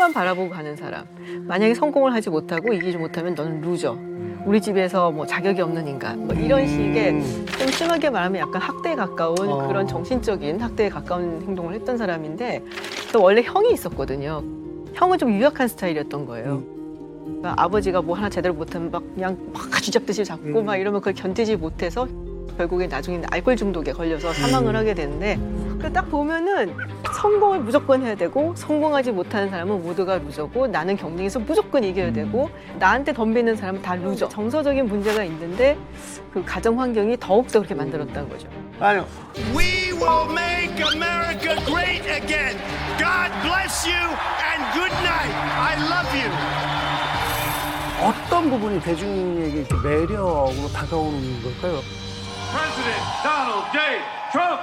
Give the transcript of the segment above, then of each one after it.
성공만 바라보고 가는 사람. 만약에 성공을 하지 못하고 이기지 못하면 너는 루저. 우리 집에서 뭐 자격이 없는 인간. 뭐 이런 식의 좀 심하게 말하면 약간 학대에 가까운 그런 정신적인 학대에 가까운 행동을 했던 사람인데 또 원래 형이 있었거든요. 형은 좀 유약한 스타일이었던 거예요. 그러니까 아버지가 뭐 하나 제대로 못하면 막 그냥 막 쥐잡듯이 잡고 막 이러면 그걸 견디지 못해서 결국에 나중에 알코올 중독에 걸려서 사망을 하게 되는데 딱 보면은 성공을 무조건 해야 되고 성공하지 못하는 사람은 모두가 루저고 나는 경쟁에서 무조건 이겨야 되고 나한테 덤비는 사람은 다 루저. 정서적인 문제가 있는데 그 가정 환경이 더욱더 그렇게 만들었다는 거죠. 아니요. We will make America great again. God bless you and good night. I love you. 어떤 부분이 대중에게 이렇게 매력으로 다가오는 걸까요? President Donald J. Trump.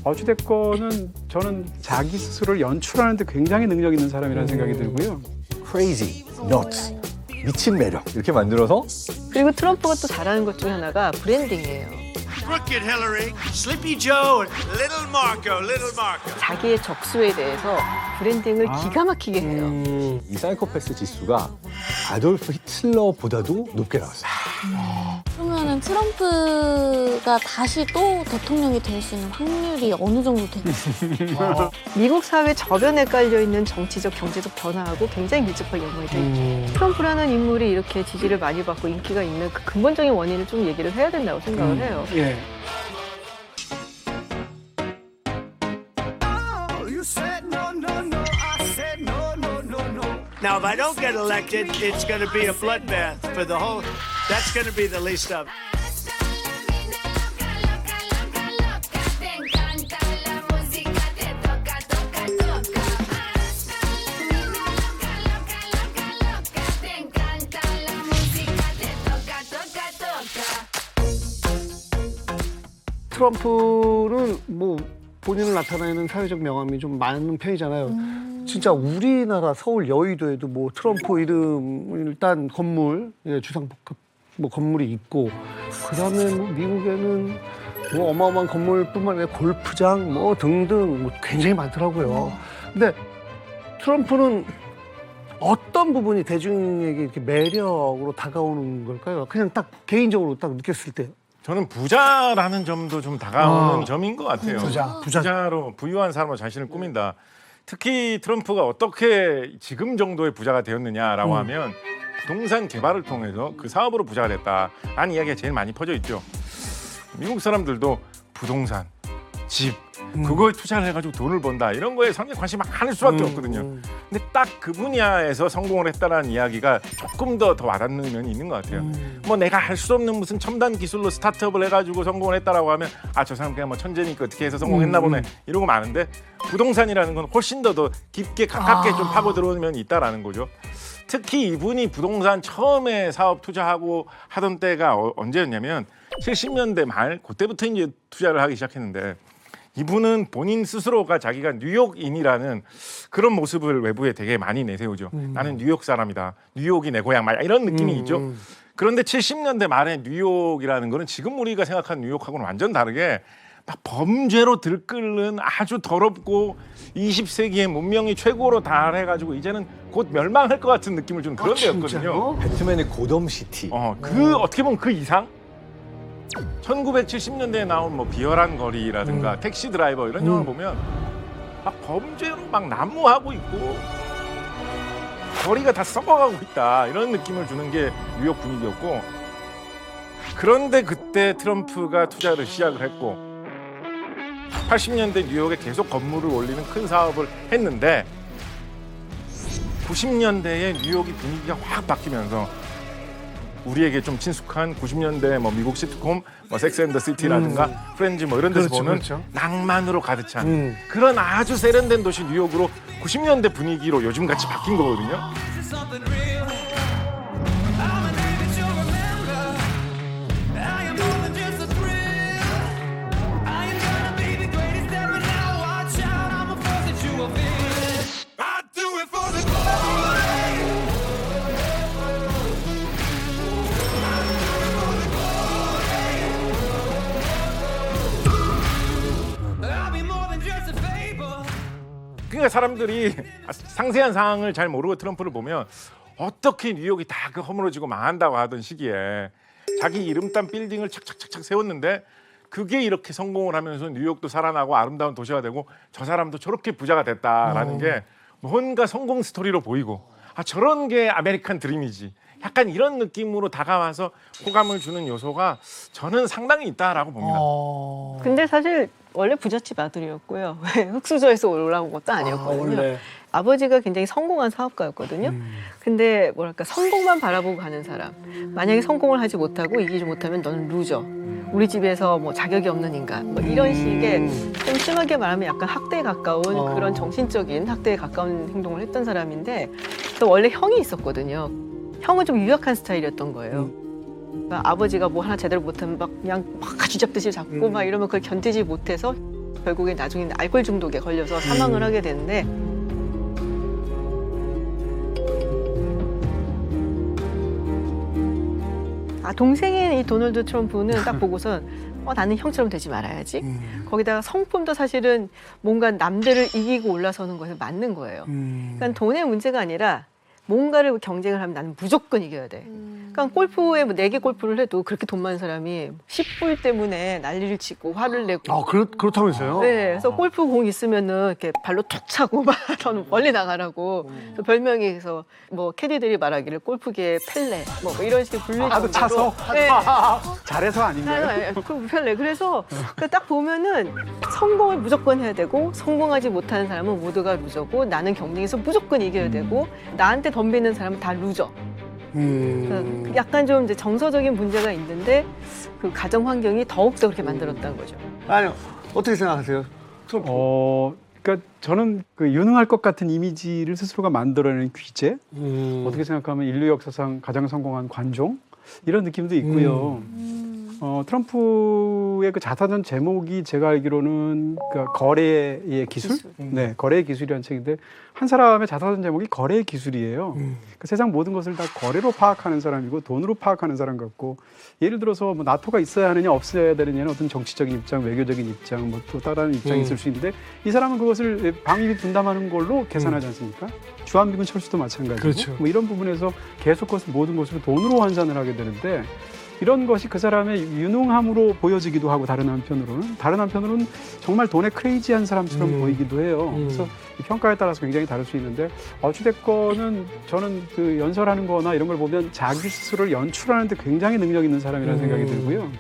어찌됐건은 저는 자기 스스로를 연출하는 데 굉장히 능력 있는 사람이라는 생각이 들고요. crazy, nuts, 미친 매력 이렇게 만들어서 그리고 트럼프가 또 잘하는 것 중에 하나가 브랜딩이에요. Crooked Hillary, Sleepy Joe, and Little Marco, Little Marco. 자기의 적수에 대해서 브랜딩을 기가 막히게 해요. 이 사이코패스 지수가 아돌프 히틀러보다도 높게 나왔어요. 그러면은 트럼프가 다시 또 대통령이 될 수 있는 확률이 어느 정도 되나요? 미국 사회 저변에 깔려있는 정치적, 경제적 변화하고 굉장히 밀접하게 연관이 돼 있죠. 트럼프라는 인물이 이렇게 지지를 많이 받고 인기가 있는 그 근본적인 원인을 좀 얘기를 해야 된다고 생각을 해요. 예. Now, if I don't get elected, it's going to be a bloodbath for the whole. That's going to be the least of. 트럼프는 뭐 본인을 나타내는 사회적 명함이 좀 많은 편이잖아요. 진짜 우리나라 서울 여의도에도 뭐 트럼프 이름 일단 건물, 주상복합 뭐 건물이 있고 그다음에 뭐 미국에는 뭐 어마어마한 건물뿐만 아니라 골프장 뭐 등등 뭐 굉장히 많더라고요. 근데 트럼프는 어떤 부분이 대중에게 이렇게 매력으로 다가오는 걸까요? 그냥 딱 개인적으로 딱 느꼈을 때. 저는 부자라는 점도 좀 다가오는 점인 것 같아요. 부자로 부유한 사람으로 자신을 꾸민다. 특히 트럼프가 어떻게 지금 정도의 부자가 되었느냐라고 하면 부동산 개발을 통해서 그 사업으로 부자가 됐다라는 이야기가 제일 많이 퍼져 있죠. 미국 사람들도 부동산, 집 그거에 투자를 해가지고 돈을 번다 이런 거에 상당히 관심이 많을 수밖에 없거든요. 근데 딱 그 분야에서 성공을 했다라는 이야기가 조금 더 와닿는 면이 있는 것 같아요. 뭐 내가 할 수 없는 무슨 첨단 기술로 스타트업을 해가지고 성공을 했다라고 하면 아 저 사람 그냥 뭐 천재니까 어떻게 해서 성공했나 보네 이러고 마는데 부동산이라는 건 훨씬 더 깊게 가깝게 좀 파고 들어오는 면이 있다라는 거죠. 특히 이분이 부동산 처음에 사업 투자하고 하던 때가 언제였냐면 70년대 말 그때부터 이제 투자를 하기 시작했는데 이분은 본인 스스로가 자기가 뉴욕인이라는 그런 모습을 외부에 되게 많이 내세우죠. 나는 뉴욕 사람이다. 뉴욕이 내 고향 말 이런 느낌이 있죠. 그런데 70년대 말에 뉴욕이라는 거는 지금 우리가 생각하는 뉴욕하고는 완전 다르게 막 범죄로 들끓는 아주 더럽고 20세기의 문명이 최고로 달해가지고 이제는 곧 멸망할 것 같은 느낌을 준 그런 데였거든요. 배트맨의 고덤시티. 어떻게 보면 그 이상 1970년대에 나온 뭐 비열한 거리라든가 택시 드라이버 이런 영화를 보면 막 범죄로 막 난무하고 있고 거리가 다 썩어가고 있다 이런 느낌을 주는 게 뉴욕 분위기였고 그런데 그때 트럼프가 투자를 시작을 했고 80년대 뉴욕에 계속 건물을 올리는 큰 사업을 했는데 90년대에 뉴욕이 분위기가 확 바뀌면서 우리에게 좀 친숙한 90년대 뭐 미국 시트콤 뭐 섹스 앤 더 시티라든가 프렌즈 뭐 이런 데서 보는 낭만으로 가득 찬 그런 아주 세련된 도시 뉴욕으로 90년대 분위기로 요즘 같이 바뀐 거거든요. 그러니까 사람들이 상세한 상황을 잘 모르고 트럼프를 보면 어떻게 뉴욕이 다 그 허물어지고 망한다고 하던 시기에 자기 이름 딴 빌딩을 착착착착 세웠는데 그게 이렇게 성공을 하면서 뉴욕도 살아나고 아름다운 도시가 되고 저 사람도 저렇게 부자가 됐다라는 게 뭔가 성공 스토리로 보이고 아 저런 게 아메리칸 드림이지. 약간 이런 느낌으로 다가와서 호감을 주는 요소가 저는 상당히 있다라고 봅니다. 근데 사실 원래 부잣집 아들이었고요. 흑수저에서 올라온 것도 아니었거든요. 원래. 아버지가 굉장히 성공한 사업가였거든요. 근데 뭐랄까 성공만 바라보고 가는 사람. 만약에 성공을 하지 못하고 이기지 못하면 너는 루저. 우리 집에서 뭐 자격이 없는 인간. 뭐 이런 식의 좀 심하게 말하면 약간 학대에 가까운 그런 정신적인 학대에 가까운 행동을 했던 사람인데 또 원래 형이 있었거든요. 형은 좀 유약한 스타일이었던 거예요. 그러니까 아버지가 뭐 하나 제대로 못하면 막 그냥 막 쥐잡듯이 잡고 막 이러면 그걸 견디지 못해서 결국에 나중에 알코올 중독에 걸려서 사망을 하게 되는데 동생인 이 도널드 트럼프는 딱 보고선 나는 형처럼 되지 말아야지. 거기다가 성품도 사실은 뭔가 남들을 이기고 올라서는 것에 맞는 거예요. 그러니까 돈의 문제가 아니라 뭔가를 경쟁을 하면 나는 무조건 이겨야 돼. 그러니까 골프에 뭐 4개 골프를 해도 그렇게 돈 많은 사람이 10불 때문에 난리를 치고 화를 내고. 그렇다면서요? 네, 그래서 골프 공 있으면은 이렇게 발로 툭 차고 막 저는 멀리 나가라고. 그래서 별명이 그래서 뭐 캐디들이 말하기를 골프계의 펠레 뭐 이런 식의 불릴 정도로. 하도 차서? 네. 잘해서 아닌가요? 그 펠레. 그래서 딱 보면은 성공을 무조건 해야 되고 성공하지 못하는 사람은 모두가 루저고 나는 경쟁에서 무조건 이겨야 되고 나한테 덤비는 사람은 다 루저. 그래서 약간 좀 이제 정서적인 문제가 있는데 그 가정 환경이 더욱더 그렇게 만들었다는 거죠. 아니요. 어떻게 생각하세요? 트럼프. 그러니까 저는 그 유능할 것 같은 이미지를 스스로가 만들어내는 귀재. 어떻게 생각하면 인류 역사상 가장 성공한 관종 이런 느낌도 있고요. 트럼프의 그 자서전 제목이 제가 알기로는 그 거래의 기술? 네, 거래의 기술이라는 책인데 한 사람의 자서전 제목이 거래의 기술이에요. 그 세상 모든 것을 다 거래로 파악하는 사람이고 돈으로 파악하는 사람 같고 예를 들어서 뭐 나토가 있어야 하느냐 없어야 되느냐는 어떤 정치적인 입장, 외교적인 입장, 뭐 또 다른 입장이 있을 수 있는데 이 사람은 그것을 방위비 분담하는 걸로 계산하지 않습니까? 주한미군 철수도 마찬가지고 그렇죠. 뭐 이런 부분에서 계속 그것을 모든 것을 돈으로 환산을 하게 되는데 이런 것이 그 사람의 유능함으로 보여지기도 하고 다른 한편으로는 정말 돈에 크레이지한 사람처럼 보이기도 해요. 그래서 이 평가에 따라서 굉장히 다를 수 있는데 어찌됐건은 저는 그 연설하는 거나 이런 걸 보면 자기 스스로를 연출하는 데 굉장히 능력 있는 사람이라는 생각이 들고요.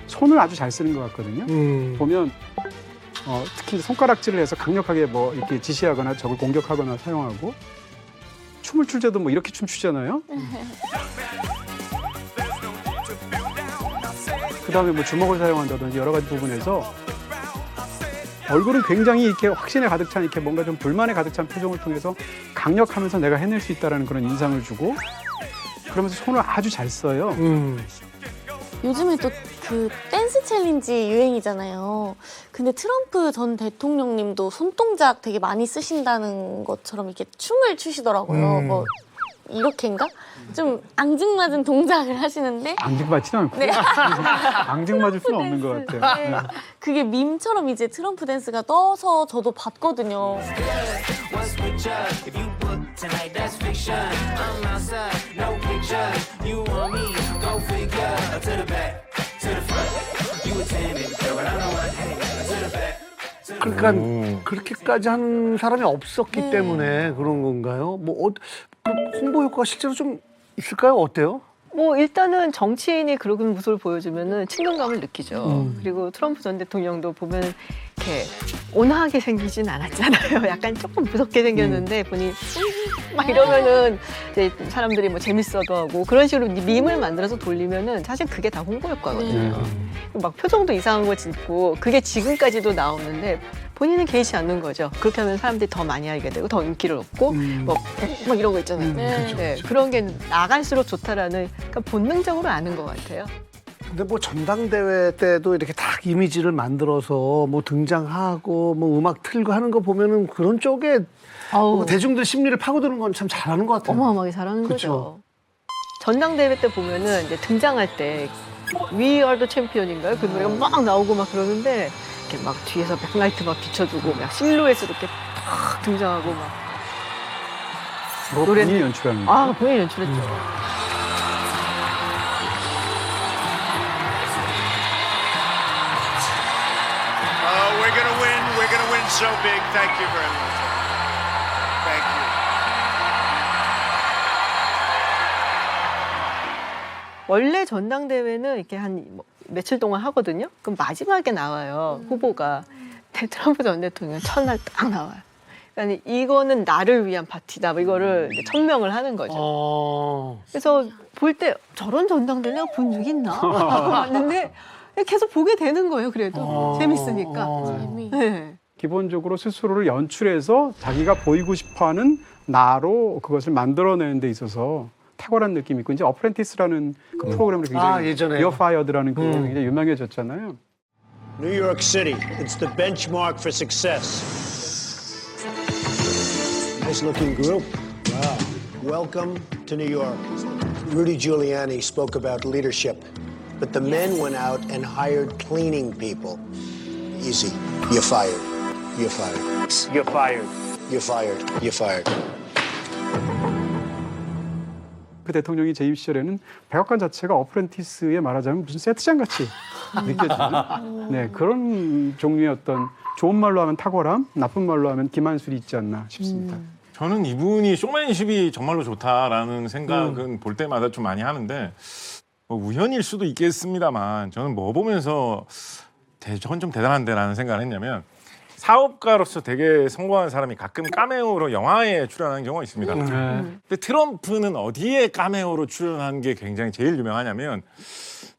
손을 아주 잘 쓰는 것 같거든요. 보면 특히 손가락질을 해서 강력하게 뭐 이렇게 지시하거나 적을 공격하거나 사용하고 춤을 출 때도 뭐 이렇게 춤추잖아요. 그다음에 뭐 주먹을 사용한다든지 여러 가지 부분에서 얼굴은 굉장히 이렇게 확신에 가득 찬 이렇게 뭔가 좀 불만에 가득 찬 표정을 통해서 강력하면서 내가 해낼 수 있다라는 그런 인상을 주고 그러면서 손을 아주 잘 써요. 요즘에 또 그 댄스 챌린지 유행이잖아요. 근데 트럼프 전 대통령님도 손동작 되게 많이 쓰신다는 것처럼 이렇게 춤을 추시더라고요. 뭐 이렇게인가? 좀 앙증맞은 동작을 하시는데 앙증맞지는 않고 네. 앙증맞을 수는 없는 것 같아요. 네. 그게 밈처럼 이제 트럼프 댄스가 떠서 저도 봤거든요. 그러니까 그렇게까지 하는 사람이 없었기 때문에 그런 건가요? 뭐 홍보 효과가 실제로 좀 있을까요? 어때요? 뭐 일단은 정치인이 그런 모습을 보여주면은 친근감을 느끼죠. 그리고 트럼프 전 대통령도 보면 이렇게 온화하게 생기진 않았잖아요. 약간 조금 무섭게 생겼는데 보니 막 이러면은 이제 사람들이 뭐 재밌어도 하고 그런 식으로 밈을 만들어서 돌리면은 사실 그게 다 홍보 효과거든요. 막 표정도 이상한 거 짓고 그게 지금까지도 나오는데 본인은 개의치 않는 거죠. 그렇게 하면 사람들이 더 많이 알게 되고 더 인기를 얻고 막 이런 거 있잖아요. 네, 그런 게 나갈수록 좋다라는 그러니까 본능적으로 아는 것 같아요. 근데 뭐 전당대회 때도 이렇게 딱 이미지를 만들어서 뭐 등장하고 뭐 음악 틀고 하는 거 보면은 그런 쪽에 뭐 대중들 심리를 파고드는 건 참 잘하는 것 같아요. 어마어마하게 잘하는 거죠. 전당대회 때 보면은 이제 등장할 때 We Are the Champion인가요? 그 노래가 막 나오고 막 그러는데 이렇게 막 뒤에서 백라이트 막 비춰주고 막 실루엣으로 이렇게 막 등장하고 막 뭐 노래는- 본인이 연출하는 거. 아, 본인이 연출했죠. We're going to win. We're going to win so big. Thank you very much. Thank you. 원래 전당대회는 이렇게 한 며칠 동안 하거든요. 그럼 마지막에 나와요, 후보가. 근데 트럼프 전 대통령은 첫날 딱 나와요. 그러니까 이거는 나를 위한 파티다. 뭐 이거를 이제 천명을 하는 거죠. 그래서 볼 때 저런 전당대회 내가 본 적 있나? 하고 봤는데 계속 보게 되는 거예요. 그래도 재밌으니까. 재미. 네. 기본적으로 스스로를 연출해서 자기가 보이고 싶어하는 나로 그것을 만들어내는 데 있어서 탁월한 느낌이 있고 이제 어프렌티스라는 그 프로그램으로 굉장히 예전에. 리어 파이어드라는 그 굉장히 유명해졌잖아요. New York City, it's the benchmark for success. Nice looking group. Wow. Welcome to New York. Rudy Giuliani spoke about leadership, but the men went out and hired cleaning people. Easy. You're fired. You're fired. You're fired. You're fired. You're fired. 그 대통령이 재임 시절에는 백악관 자체가 어프렌티스에 말하자면 무슨 세트장 같이 느껴지는 네, 그런 종류의 어떤 좋은 말로 하면 탁월함, 나쁜 말로 하면 기만술이 있지 않나 싶습니다. 저는 이분이 쇼맨십이 정말로 좋다라는 생각은 볼 때마다 좀 많이 하는데 뭐 우연일 수도 있겠습니다만 저는 뭐 보면서 저건 좀 대단한데라는 생각을 했냐면 사업가로서 되게 성공한 사람이 가끔 카메오로 영화에 출연하는 경우가 있습니다. 근데 트럼프는 어디에 카메오로 출연한 게 굉장히 제일 유명하냐면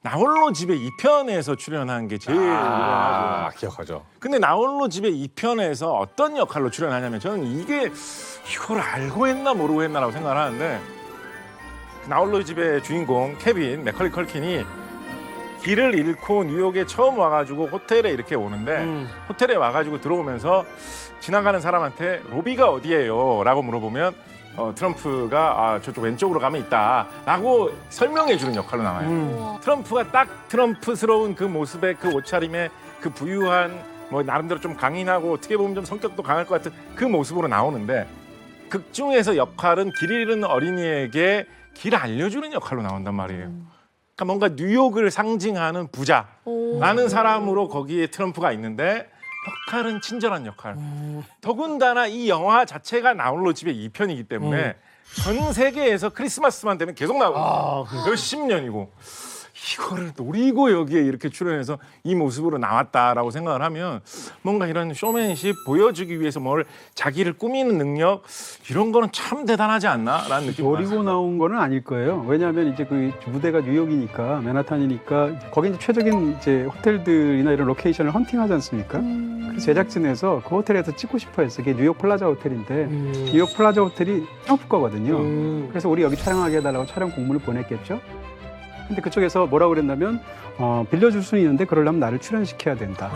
나홀로 집에 2편에서 출연한 게 제일 유명하고 기억하죠. 근데 나홀로 집에 2편에서 어떤 역할로 출연하냐면 저는 이걸 알고 했나 모르고 했나라고 생각을 하는데 나홀로 집의 주인공 케빈 맥컬리 컬킨이 길을 잃고 뉴욕에 처음 와가지고 호텔에 이렇게 오는데 호텔에 와가지고 들어오면서 지나가는 사람한테 로비가 어디예요? 라고 물어보면 트럼프가 저쪽 왼쪽으로 가면 있다 라고 설명해 주는 역할로 나와요. 트럼프가 딱 트럼프스러운 그 모습에 그 옷차림에 그 부유한 뭐 나름대로 좀 강인하고 어떻게 보면 좀 성격도 강할 것 같은 그 모습으로 나오는데 극 중에서 역할은 길 잃은 어린이에게 길 알려주는 역할로 나온단 말이에요. 그러니까 뭔가 뉴욕을 상징하는 부자라는 사람으로 거기에 트럼프가 있는데 역할은 친절한 역할. 더군다나 이 영화 자체가 나홀로 집의 2편이기 때문에 전 세계에서 크리스마스만 되면 계속 나오고 몇십 년이고 이거를 노리고 여기에 이렇게 출연해서 이 모습으로 나왔다라고 생각을 하면 뭔가 이런 쇼맨십 보여주기 위해서 뭘 자기를 꾸미는 능력 이런 거는 참 대단하지 않나라는 느낌이 노리고 받았습니다. 나온 거는 아닐 거예요. 왜냐하면 이제 그 무대가 뉴욕이니까 맨하탄이니까 거기 이제 최적인 이제 호텔들이나 이런 로케이션을 헌팅하지 않습니까? 그래서 제작진에서 그 호텔에서 찍고 싶어 했어요. 그게 뉴욕 플라자 호텔인데 뉴욕 플라자 호텔이 트럼프 거거든요. 그래서 우리 여기 촬영하게 해달라고 촬영 공문을 보냈겠죠. 근데 그쪽에서 뭐라고 그랬냐면 빌려줄 수는 있는데 그러려면 나를 출연시켜야 된다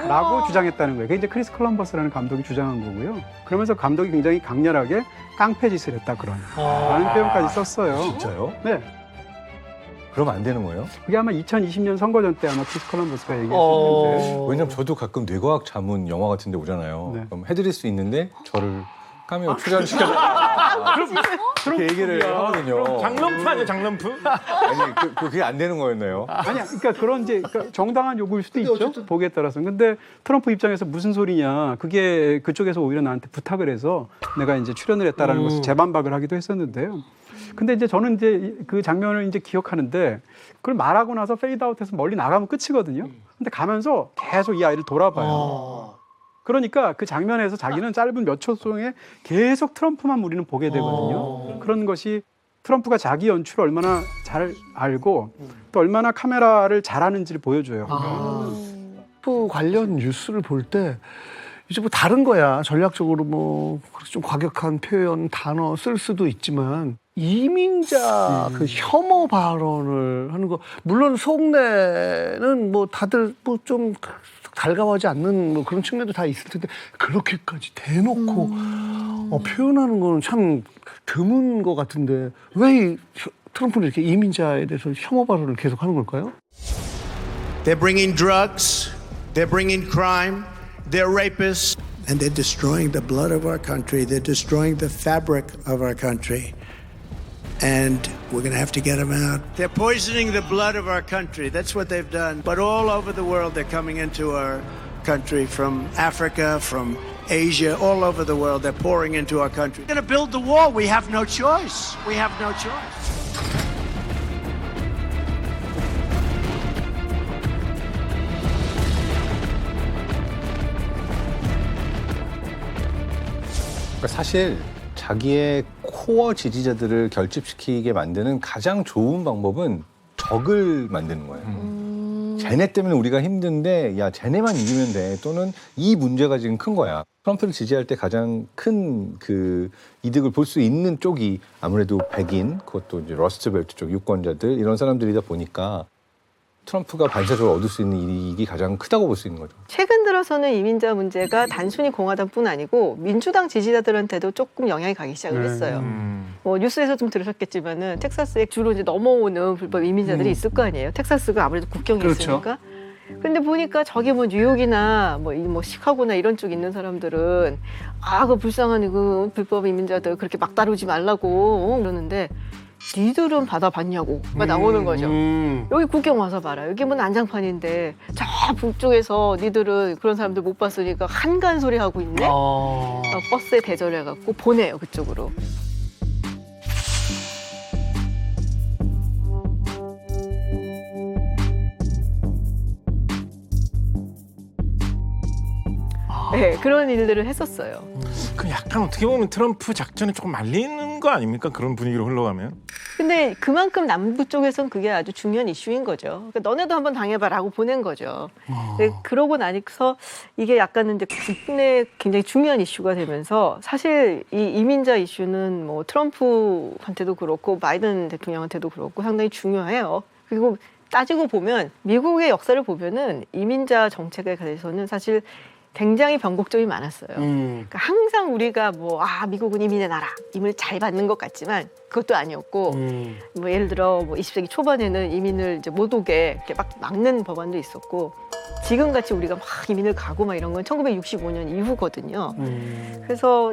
라고 주장했다는 거예요. 그게 이제 크리스 콜럼버스라는 감독이 주장한 거고요. 그러면서 감독이 굉장히 강렬하게 깡패짓을 했다 라는 표현까지 썼어요. 진짜요? 네. 그러면 안 되는 거예요? 그게 아마 2020년 선거전 때 아마 크리스 콜럼버스가 얘기했었는데 왜냐면 저도 가끔 뇌과학 자문 영화 같은 데 오잖아요. 네. 그럼 해드릴 수 있는데 저를 카메오 출연시켜 그렇게 얘기를 하거든요. 장럼프 아니에요, 장럼프? 아니 그게 안 되는 거였나요? 아니야, 그러니까 그런 이제 그러니까 정당한 요구일 수도 있죠. 보기에 따라서는. 근데 트럼프 입장에서 무슨 소리냐. 그게 그쪽에서 오히려 나한테 부탁을 해서 내가 이제 출연을 했다라는 것을 재반박을 하기도 했었는데요. 근데 이제 저는 이제 그 장면을 이제 기억하는데 그걸 말하고 나서 페이드아웃해서 멀리 나가면 끝이거든요. 근데 가면서 계속 이 아이를 돌아봐요. 그러니까 그 장면에서 자기는 짧은 몇 초 동에 계속 트럼프만 우리는 보게 되거든요. 그런 것이 트럼프가 자기 연출을 얼마나 잘 알고 또 얼마나 카메라를 잘하는지를 보여줘요. 트럼프 관련 뉴스를 볼 때 이제 뭐 다른 거야. 전략적으로 뭐 좀 과격한 표현, 단어 쓸 수도 있지만 이민자 그 혐오 발언을 하는 거 물론 속내는 뭐 다들 뭐 좀 달가워하지 않는 뭐 그런 측면도 다 있을 텐데 그렇게까지 대놓고 표현하는 거는 참 드문 것 같은데 왜 트럼프는 이렇게 이민자에 대해서 혐오 발언을 계속 하는 걸까요? They're bringing drugs. They're bringing crime. They're rapists. And they're destroying the blood of our country. They're destroying the fabric of our country. And we're going to have to get them out. They're poisoning the blood of our country. That's what they've done. But all over the world, they're coming into our country from Africa, from Asia, all over the world. They're pouring into our country. We're going to build the wall. We have no choice. We have no choice. 사실 자기의 코어 지지자들을 결집시키게 만드는 가장 좋은 방법은 적을 만드는 거예요. 쟤네 때문에 우리가 힘든데 야 쟤네만 이기면 돼. 또는 이 문제가 지금 큰 거야. 트럼프를 지지할 때 가장 큰 그 이득을 볼 수 있는 쪽이 아무래도 백인, 그것도 이제 러스트벨트 쪽 유권자들 이런 사람들이다 보니까 트럼프가 반사적으로 얻을 수 있는 이익이 가장 크다고 볼 수 있는 거죠. 최근 들어서는 이민자 문제가 단순히 공화당뿐 아니고 민주당 지지자들한테도 조금 영향이 가기 시작을 했어요. 뭐 뉴스에서 좀 들으셨겠지만은 텍사스에 주로 이제 넘어오는 불법 이민자들이 있을 거 아니에요. 텍사스가 아무래도 국경에 그렇죠. 있으니까. 근데 보니까 저기 뭐 뉴욕이나 뭐 시카고나 이런 쪽 있는 사람들은 그 불쌍한 그 불법 이민자들 그렇게 막 다루지 말라고 그러는데 니들은 받아봤냐고 나오는 거죠. 여기 구경 와서 봐라. 여기 뭐 난장판인데 저 북쪽에서 니들은 그런 사람들 못 봤으니까 한간 소리 하고 있네. 버스에 대절해갖고 보내요 그쪽으로. 네, 그런 일들을 했었어요. 그 약간 어떻게 보면 트럼프 작전에 조금 말리는 거 아닙니까? 그런 분위기로 흘러가면. 근데 그만큼 남부 쪽에서는 그게 아주 중요한 이슈인 거죠. 그러니까 너네도 한번 당해봐라고 보낸 거죠. 근데 그러고 나서 이게 약간은 이제 국내 굉장히 중요한 이슈가 되면서 사실 이 이민자 이슈는 뭐 트럼프한테도 그렇고 바이든 대통령한테도 그렇고 상당히 중요해요. 그리고 따지고 보면 미국의 역사를 보면은 이민자 정책에 대해서는 사실 굉장히 변곡점이 많았어요. 그러니까 항상 우리가 미국은 이민의 나라, 이민을 잘 받는 것 같지만 그것도 아니었고, 뭐 예를 들어 뭐 20세기 초반에는 이민을 이제 못 오게 이렇게 막 막는 법안도 있었고, 지금 같이 우리가 막 이민을 가고 막 이런 건 1965년 이후거든요. 그래서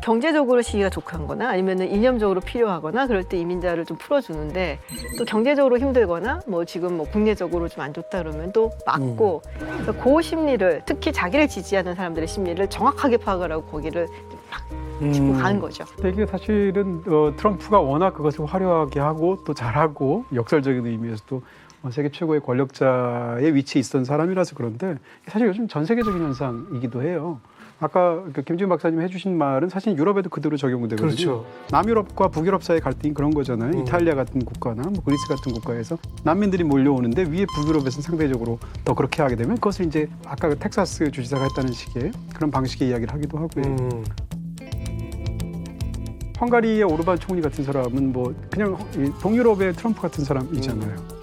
경제적으로 시기가 좋거나 아니면은 이념적으로 필요하거나 그럴 때 이민자를 좀 풀어주는데 또 경제적으로 힘들거나 뭐 지금 뭐 국내적으로 좀 안 좋다 그러면 또 막고 그래서 그 심리를 특히 자기를 지지하는 사람들의 심리를 정확하게 파악을 하고 거기를 막 짚고 가는 거죠. 이게 사실은 트럼프가 워낙 그것을 화려하게 하고 또 잘하고 역설적인 의미에서도 세계 최고의 권력자의 위치에 있던 사람이라서 그런데 사실 요즘 전 세계적인 현상이기도 해요. 아까 김지훈 박사님 해주신 말은 사실 유럽에도 그대로 적용되거든요. 그렇죠. 남유럽과 북유럽 사이의 갈등이 그런 거잖아요. 이탈리아 같은 국가나 뭐 그리스 같은 국가에서 난민들이 몰려오는데 위에 북유럽에서는 상대적으로 더 그렇게 하게 되면 그것을 이제 아까 텍사스 주지사가 했다는 식의 그런 방식의 이야기를 하기도 하고요. 헝가리의 오르반 총리 같은 사람은 뭐 그냥 동유럽의 트럼프 같은 사람이잖아요.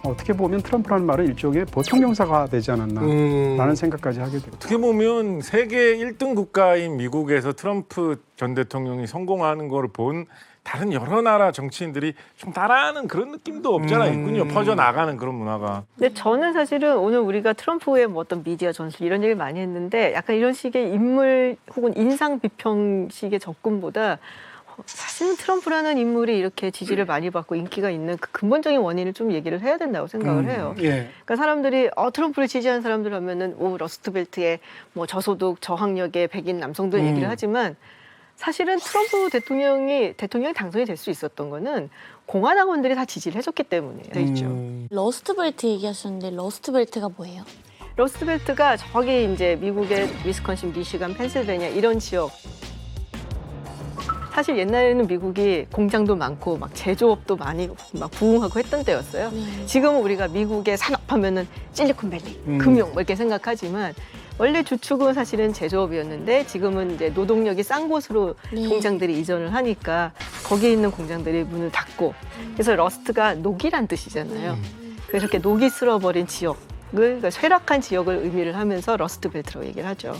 어떻게 보면 트럼프라는 말은 일종의 보통명사가 되지 않았나라는 생각까지 하게 돼요. 어떻게 보면 세계 1등 국가인 미국에서 트럼프 전 대통령이 성공하는 걸 본 다른 여러 나라 정치인들이 좀 따라하는 그런 느낌도 없잖아 있군요. 퍼져나가는 그런 문화가. 근데 저는 사실은 오늘 우리가 트럼프의 뭐 어떤 미디어 전술 이런 얘기를 많이 했는데 약간 이런 식의 인물 혹은 인상 비평식의 접근보다 사실은 트럼프라는 인물이 이렇게 지지를 많이 받고 인기가 있는 그 근본적인 원인을 좀 얘기를 해야 된다고 생각을 해요. 예. 그러니까 사람들이 트럼프를 지지하는 사람들 하면은 러스트벨트의 뭐 저소득 저학력의 백인 남성들 얘기를 하지만 사실은 트럼프 대통령이 당선이 될 수 있었던 거는 공화당원들이 다 지지를 해줬기 때문에 있죠. 러스트벨트 얘기하셨는데 러스트벨트가 뭐예요? 러스트벨트가 저기 이제 미국의 위스콘신, 미시간, 펜실베니아 이런 지역. 사실 옛날에는 미국이 공장도 많고 막 제조업도 많이 막 부흥하고 했던 때였어요. 지금은 우리가 미국의 산업하면은 실리콘밸리, 금융 뭐 이렇게 생각하지만 원래 주축은 사실은 제조업이었는데 지금은 이제 노동력이 싼 곳으로 공장들이 이전을 하니까 거기에 있는 공장들이 문을 닫고 그래서 러스트가 녹이란 뜻이잖아요. 그래서 이렇게 녹이 쓸어버린 지역. 그러니까 쇠락한 지역을 의미를 하면서 러스트벨트라고 얘기를 하죠.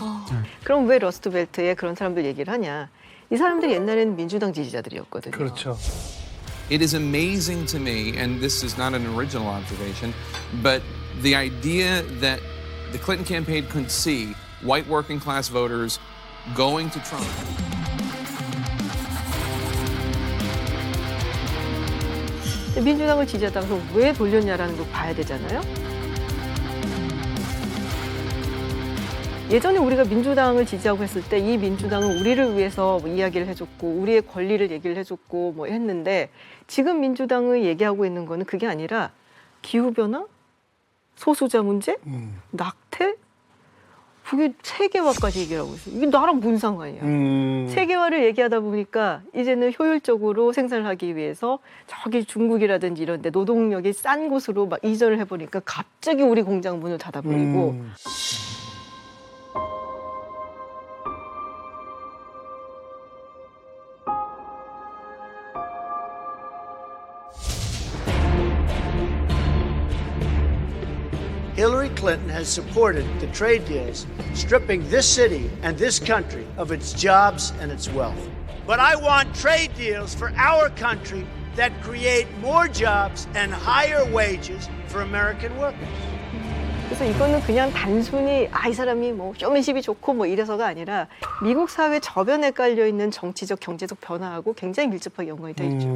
그럼 왜 러스트벨트에 그런 사람들 얘기를 하냐? 이 사람들이 옛날에는 민주당 지지자들이었거든요. 그렇죠. It is amazing to me, and this is not an original observation, but the idea that the Clinton campaign could see white working class voters going to Trump. 민주당을 지지하다가 왜 돌렸냐라는 걸 봐야 되잖아요. 예전에 우리가 민주당을 지지하고 했을 때 이 민주당은 우리를 위해서 뭐 이야기를 해줬고 우리의 권리를 얘기를 해줬고 뭐 했는데 지금 민주당을 얘기하고 있는 거는 그게 아니라 기후변화, 소수자 문제, 낙태, 그게 세계화까지 얘기를 하고 있어요. 이게 나랑 무슨 상관이야. 세계화를 얘기하다 보니까 이제는 효율적으로 생산을 하기 위해서 저기 중국이라든지 이런 데 노동력이 싼 곳으로 막 이전을 해버리니까 갑자기 우리 공장 문을 닫아버리고 Hillary Clinton has supported the trade deals, stripping this city and this country of its jobs and its wealth. But I want trade deals for our country that create more jobs and higher wages for American workers. 그래서 이거는 그냥 단순히 이 사람이 뭐 쇼맨십이 좋고 뭐 이래서가 아니라 미국 사회 저변에 깔려 있는 정치적 경제적 변화하고 굉장히 밀접하게 연관이 돼 있죠.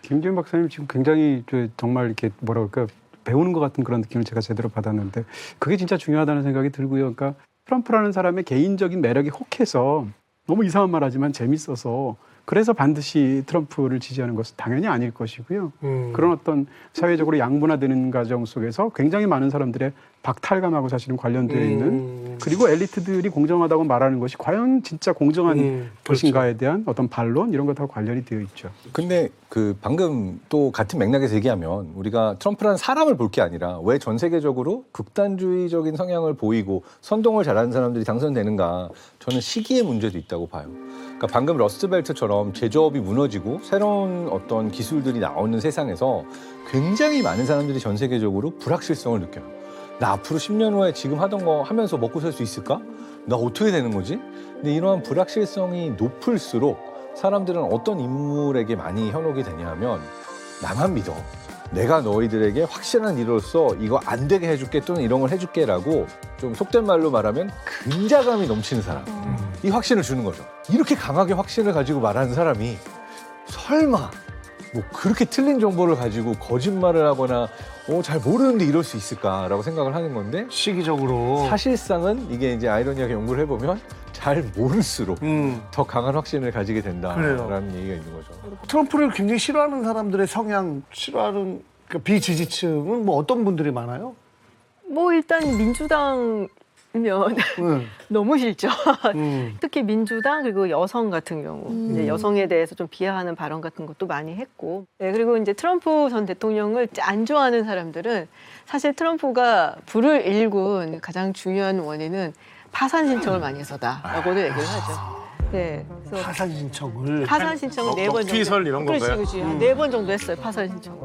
김기현 박사님 지금 굉장히 정말 이렇게 뭐라 그럴까 배우는 것 같은 그런 느낌을 제가 제대로 받았는데 그게 진짜 중요하다는 생각이 들고요. 그러니까 트럼프라는 사람의 개인적인 매력이 혹해서 너무 이상한 말 하지만 재밌어서 그래서 반드시 트럼프를 지지하는 것은 당연히 아닐 것이고요. 그런 어떤 사회적으로 양분화되는 과정 속에서 굉장히 많은 사람들의 박탈감하고 사실은 관련되어 있는 그리고 엘리트들이 공정하다고 말하는 것이 과연 진짜 공정한 것인가에 대한 어떤 반론 이런 것하고 관련이 되어 있죠. 근데 그 방금 또 같은 맥락에서 얘기하면 우리가 트럼프라는 사람을 볼 게 아니라 왜 전 세계적으로 극단주의적인 성향을 보이고 선동을 잘하는 사람들이 당선되는가 저는 시기의 문제도 있다고 봐요. 그러니까 방금 러스트벨트처럼 제조업이 무너지고 새로운 어떤 기술들이 나오는 세상에서 굉장히 많은 사람들이 전 세계적으로 불확실성을 느껴요. 나 앞으로 10년 후에 지금 하던 거 하면서 먹고 살 수 있을까? 나 어떻게 되는 거지? 근데 이러한 불확실성이 높을수록 사람들은 어떤 인물에게 많이 현혹이 되냐 하면 나만 믿어. 내가 너희들에게 확실한 리더로서 이거 안 되게 해줄게 또는 이런 걸 해줄게라고 좀 속된 말로 말하면 근자감이 넘치는 사람. 이 확신을 주는 거죠. 이렇게 강하게 확신을 가지고 말하는 사람이 설마 뭐 그렇게 틀린 정보를 가지고 거짓말을 하거나 잘 모르는데 이럴 수 있을까라고 생각을 하는 건데 시기적으로 사실상은 이게 이제 아이러니하게 연구를 해보면 잘 모를수록 더 강한 확신을 가지게 된다라는 얘기가 있는 거죠. 트럼프를 굉장히 싫어하는 사람들의 성향, 싫어하는 그러니까 비지지층은 뭐 어떤 분들이 많아요? 뭐 일단 민주당이면 너무 싫죠. 특히 민주당 그리고 여성 같은 경우 이제 여성에 대해서 좀 비하하는 발언 같은 것도 많이 했고 그리고 이제 트럼프 전 대통령을 안 좋아하는 사람들은 사실 트럼프가 불을 일군 가장 중요한 원인은 파산 신청을 많이 해서다라고도 얘기를 하죠. 네, 그래서 파산 신청을 파산 신청을 4번 정도. 먹튀설 이런 건가요? 그렇지. 한 4번 정도 했어요. 파산 신청을.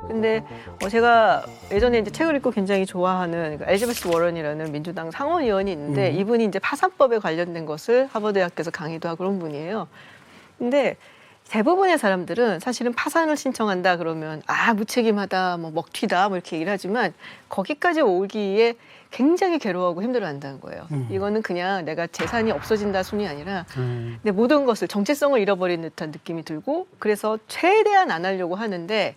근데 제가 예전에 이제 책을 읽고 굉장히 좋아하는 엘리자베스 워런이라는 민주당 상원의원이 있는데 이분이 이제 파산법에 관련된 것을 하버드대학교에서 강의도 하고 그런 분이에요. 근데 대부분의 사람들은 사실은 파산을 신청한다 그러면 무책임하다, 뭐 먹튀다, 뭐 이렇게 얘기를 하지만 거기까지 오기에 굉장히 괴로워하고 힘들어한다는 거예요. 이거는 그냥 내가 재산이 없어진다 순이 아니라 내 모든 것을 정체성을 잃어버린 듯한 느낌이 들고 그래서 최대한 안 하려고 하는데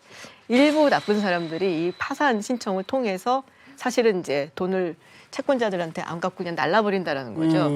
일부 나쁜 사람들이 이 파산 신청을 통해서 사실은 이제 돈을 채권자들한테 안 갚고 그냥 날라버린다라는 거죠.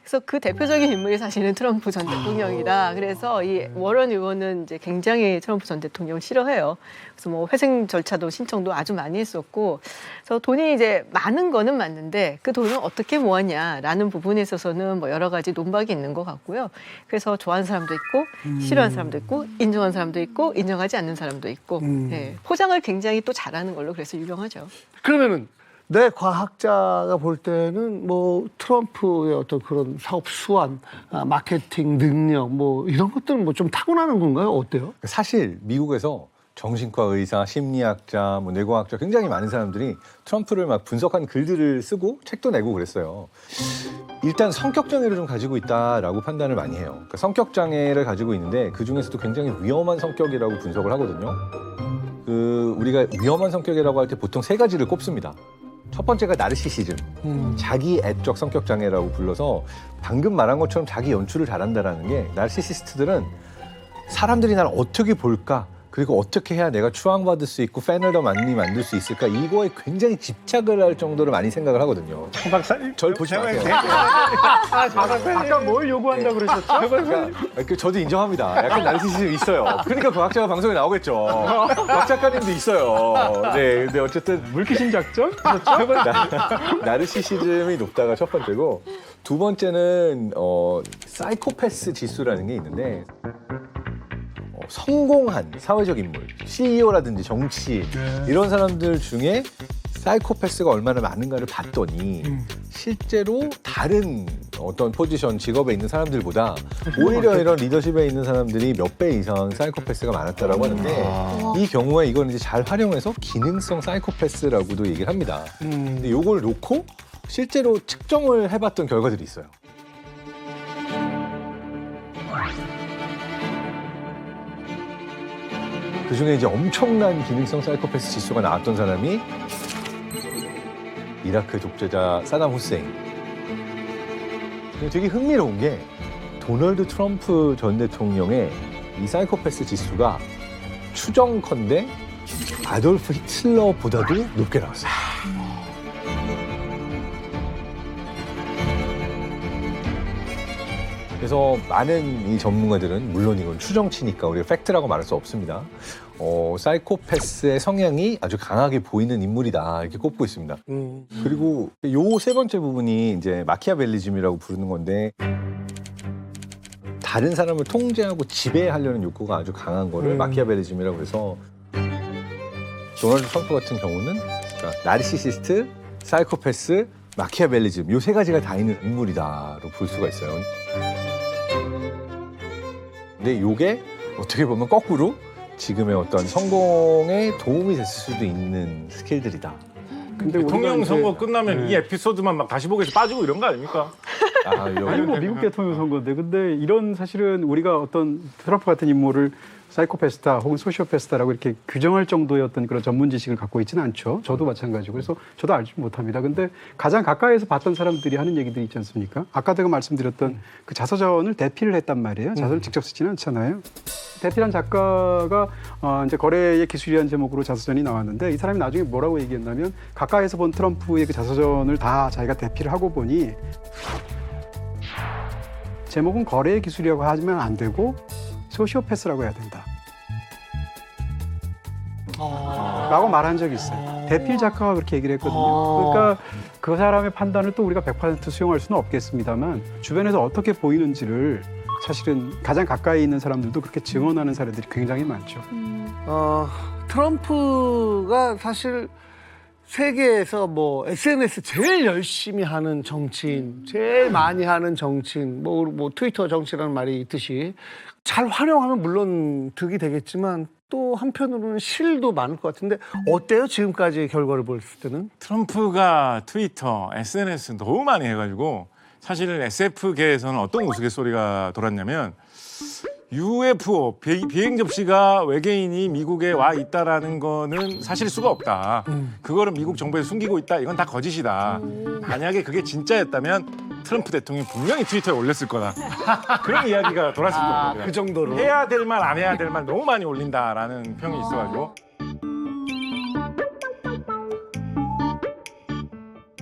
그래서 그 대표적인 인물이 사실은 트럼프 전 대통령이다. 그래서 이 워런 의원은 이제 굉장히 트럼프 전 대통령을 싫어해요. 그래서 뭐 회생 절차도 신청도 아주 많이 했었고, 그래서 돈이 이제 많은 거는 맞는데 그 돈을 어떻게 모았냐라는 부분에 있어서는 뭐 여러 가지 논박이 있는 것 같고요. 그래서 좋아하는 사람도 있고, 싫어하는 사람도 있고, 인정하는 사람도 있고, 인정하지 않는 사람도 있고, 네. 포장을 굉장히 또 잘하는 걸로 그래서 유명하죠. 그러면은 내 과학자가 볼 때는 뭐 트럼프의 어떤 그런 사업 수완, 마케팅 능력 뭐 이런 것들은 뭐 좀 타고나는 건가요? 어때요? 사실 미국에서 정신과 의사, 심리학자, 뭐 뇌과학자 굉장히 많은 사람들이 트럼프를 막 분석한 글들을 쓰고 책도 내고 그랬어요. 일단 성격 장애를 좀 가지고 있다라고 판단을 많이 해요. 그러니까 성격 장애를 가지고 있는데 그 중에서도 굉장히 위험한 성격이라고 분석을 하거든요. 우리가 위험한 성격이라고 할 때 보통 3가지를 꼽습니다. 첫 번째가 나르시시즘, 자기 애적 성격 장애라고 불러서 방금 말한 것처럼 자기 연출을 잘한다라는 게 나르시시스트들은 사람들이 날 어떻게 볼까? 그리고 어떻게 해야 내가 추앙받을 수 있고 팬을 더 많이 만들 수 있을까? 이거에 굉장히 집착을 할 정도로 많이 생각을 하거든요. 장 박사님, 절 보지 마세요. 아까 뭘 요구한다고 그러셨죠? 저도 인정합니다. 약간 나르시시즘 있어요. 그러니까 과학자가 방송에 나오겠죠. 박 작가님도 있어요. 네, 근데 어쨌든 물귀신 작전? 나르시시즘이 높다가 첫 번째고, 두 번째는 사이코패스 지수라는 게 있는데, 성공한 사회적 인물, CEO라든지 정치인 이런 사람들 중에 사이코패스가 얼마나 많은가를 봤더니 실제로 다른 어떤 포지션, 직업에 있는 사람들보다 오히려 이런 리더십에 있는 사람들이 몇 배 이상 사이코패스가 많았다라고 하는데 이 경우에 이걸 이제 잘 활용해서 기능성 사이코패스라고도 얘기를 합니다. 근데 이걸 놓고 실제로 측정을 해봤던 결과들이 있어요. 그중에 이제 엄청난 기능성 사이코패스 지수가 나왔던 사람이 이라크 독재자 사담 후세인. 되게 흥미로운 게 도널드 트럼프 전 대통령의 이 사이코패스 지수가 추정컨대 아돌프 히틀러보다도 높게 나왔어요. 그래서 많은 이 전문가들은 물론 이건 추정치니까 우리가 팩트라고 말할 수 없습니다. 사이코패스의 성향이 아주 강하게 보이는 인물이다 이렇게 꼽고 있습니다. 그리고 요 3번째 부분이 이제 마키아벨리즘이라고 부르는 건데 다른 사람을 통제하고 지배하려는 욕구가 아주 강한 거를 마키아벨리즘이라고 해서 도널드 트럼프 같은 경우는 그러니까 나르시시스트, 사이코패스, 마키아벨리즘 요 3가지가 다 있는 인물이다로 볼 수가 있어요. 근데 요게 어떻게 보면 거꾸로 지금의 어떤 성공에 도움이 됐을 수도 있는 스킬들이다. 근데 대통령 선거 끝나면 이 에피소드만 막 다시 보기 위해서 빠지고 이런 거 아닙니까? 아니 뭐 미국 대통령 선거인데 근데 이런 사실은 우리가 어떤 트럼프 같은 인물을 사이코패스다 혹은 소시오패스다라고 이렇게 규정할 정도의 어떤 그런 전문 지식을 갖고 있지는 않죠. 저도 마찬가지고 그래서 저도 알지 못합니다. 근데 가장 가까이에서 봤던 사람들이 하는 얘기들이 있지 않습니까? 아까 제가 말씀드렸던 그 자서전을 대필을 했단 말이에요. 자서를 직접 쓰지는 않잖아요. 대필한 작가가 이제 거래의 기술이라는 제목으로 자서전이 나왔는데 이 사람이 나중에 뭐라고 얘기했냐면 가까이서 본 트럼프의 그 자서전을 다 자기가 대필을 하고 보니 제목은 거래의 기술이라고 하면 안 되고 소시오패스라고 해야 된다. 라고 말한 적이 있어요. 대필 작가가 그렇게 얘기를 했거든요. 그러니까 그 사람의 판단을 또 우리가 100% 수용할 수는 없겠습니다만 주변에서 어떻게 보이는지를 사실은 가장 가까이 있는 사람들도 그렇게 증언하는 사례들이 굉장히 많죠. 트럼프가 사실 세계에서 뭐 SNS 제일 열심히 하는 정치인, 제일 많이 하는 정치인, 뭐 트위터 정치라는 말이 있듯이 잘 활용하면 물론 득이 되겠지만 또 한편으로는 실도 많을 것 같은데 어때요? 지금까지의 결과를 봤을 때는? 트럼프가 트위터, SNS 너무 많이 해가지고 사실 SF계에서는 어떤 우스갯소리가 돌았냐면 UFO, 비행 접시가 외계인이 미국에 와 있다라는 거는 사실 수가 없다. 그거를 미국 정부에서 숨기고 있다. 이건 다 거짓이다. 만약에 그게 진짜였다면 트럼프 대통령이 분명히 트위터에 올렸을 거다. 그런 이야기가 돌았을 겁니다. 그 정도로? 해야 될 말, 안 해야 될 말 너무 많이 올린다라는 평이 있어가지고.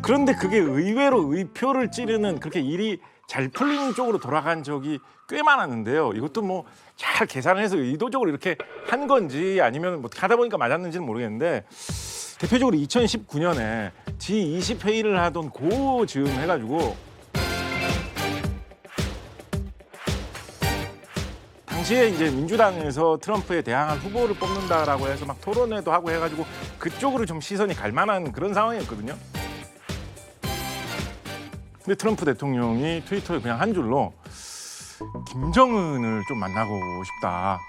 그런데 그게 의외로 의표를 찌르는 그렇게 일이 잘 풀리는 쪽으로 돌아간 적이 꽤 많았는데요. 이것도 뭐 잘 계산을 해서 의도적으로 이렇게 한 건지 아니면 뭐 하다 보니까 맞았는지는 모르겠는데 대표적으로 2019년에 G20 회의를 하던 그 즈음 해가지고 당시에 이제 민주당에서 트럼프에 대항한 후보를 뽑는다라고 해서 막 토론회도 하고 해가지고 그쪽으로 좀 시선이 갈 만한 그런 상황이었거든요. 근데 트럼프 대통령이 트위터에 그냥 한 줄로 김정은을 좀 만나고 싶다.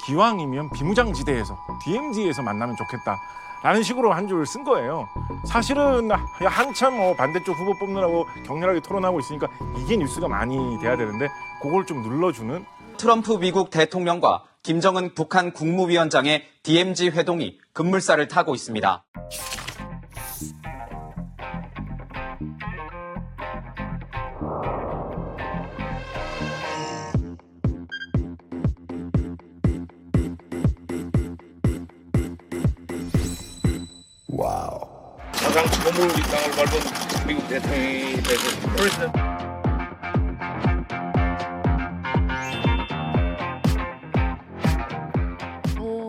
기왕이면 비무장지대에서 DMZ에서 만나면 좋겠다. 라는 식으로 한 줄 쓴 거예요. 사실은 한참 반대쪽 후보 뽑느라고 격렬하게 토론하고 있으니까 이게 뉴스가 많이 돼야 되는데 그걸 좀 눌러주는. 트럼프 미국 대통령과 김정은 북한 국무위원장의 DMZ 회동이 급물살을 타고 있습니다. 가장 처음으로 우리 땅을 밟은 미국 대통령이 되서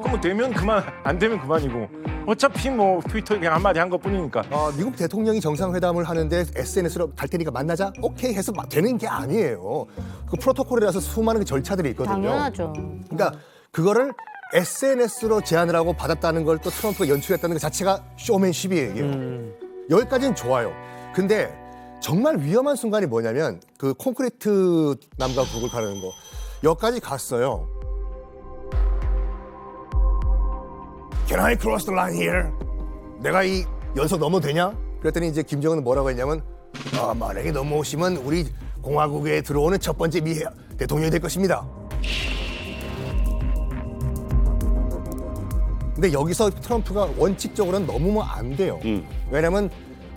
그럼 되면 그만, 안 되면 그만이고 어차피 뭐 트위터에 그냥 한마디 한 것뿐이니까. 미국 대통령이 정상회담을 하는데 SNS로 갈 테니까 만나자? 오케이 해서 되는 게 아니에요. 그 프로토콜이라서 수많은 절차들이 있거든요. 당연하죠. 그러니까 그거를 SNS로 제안을 하고 받았다는 걸 또 트럼프가 연출했다는 것 자체가 쇼맨십이에요. 여기까지는 좋아요. 근데 정말 위험한 순간이 뭐냐면 그 콘크리트 남과 북을 가르는 거. 여기까지 갔어요. Can I cross the line here? 내가 이 연서 넘어도 되냐? 그랬더니 이제 김정은은 뭐라고 했냐면 만약에 넘어오시면 우리 공화국에 들어오는 첫 번째 미 대통령이 될 것입니다. 근데 여기서 트럼프가 원칙적으로는 넘으면 안 돼요. 왜냐하면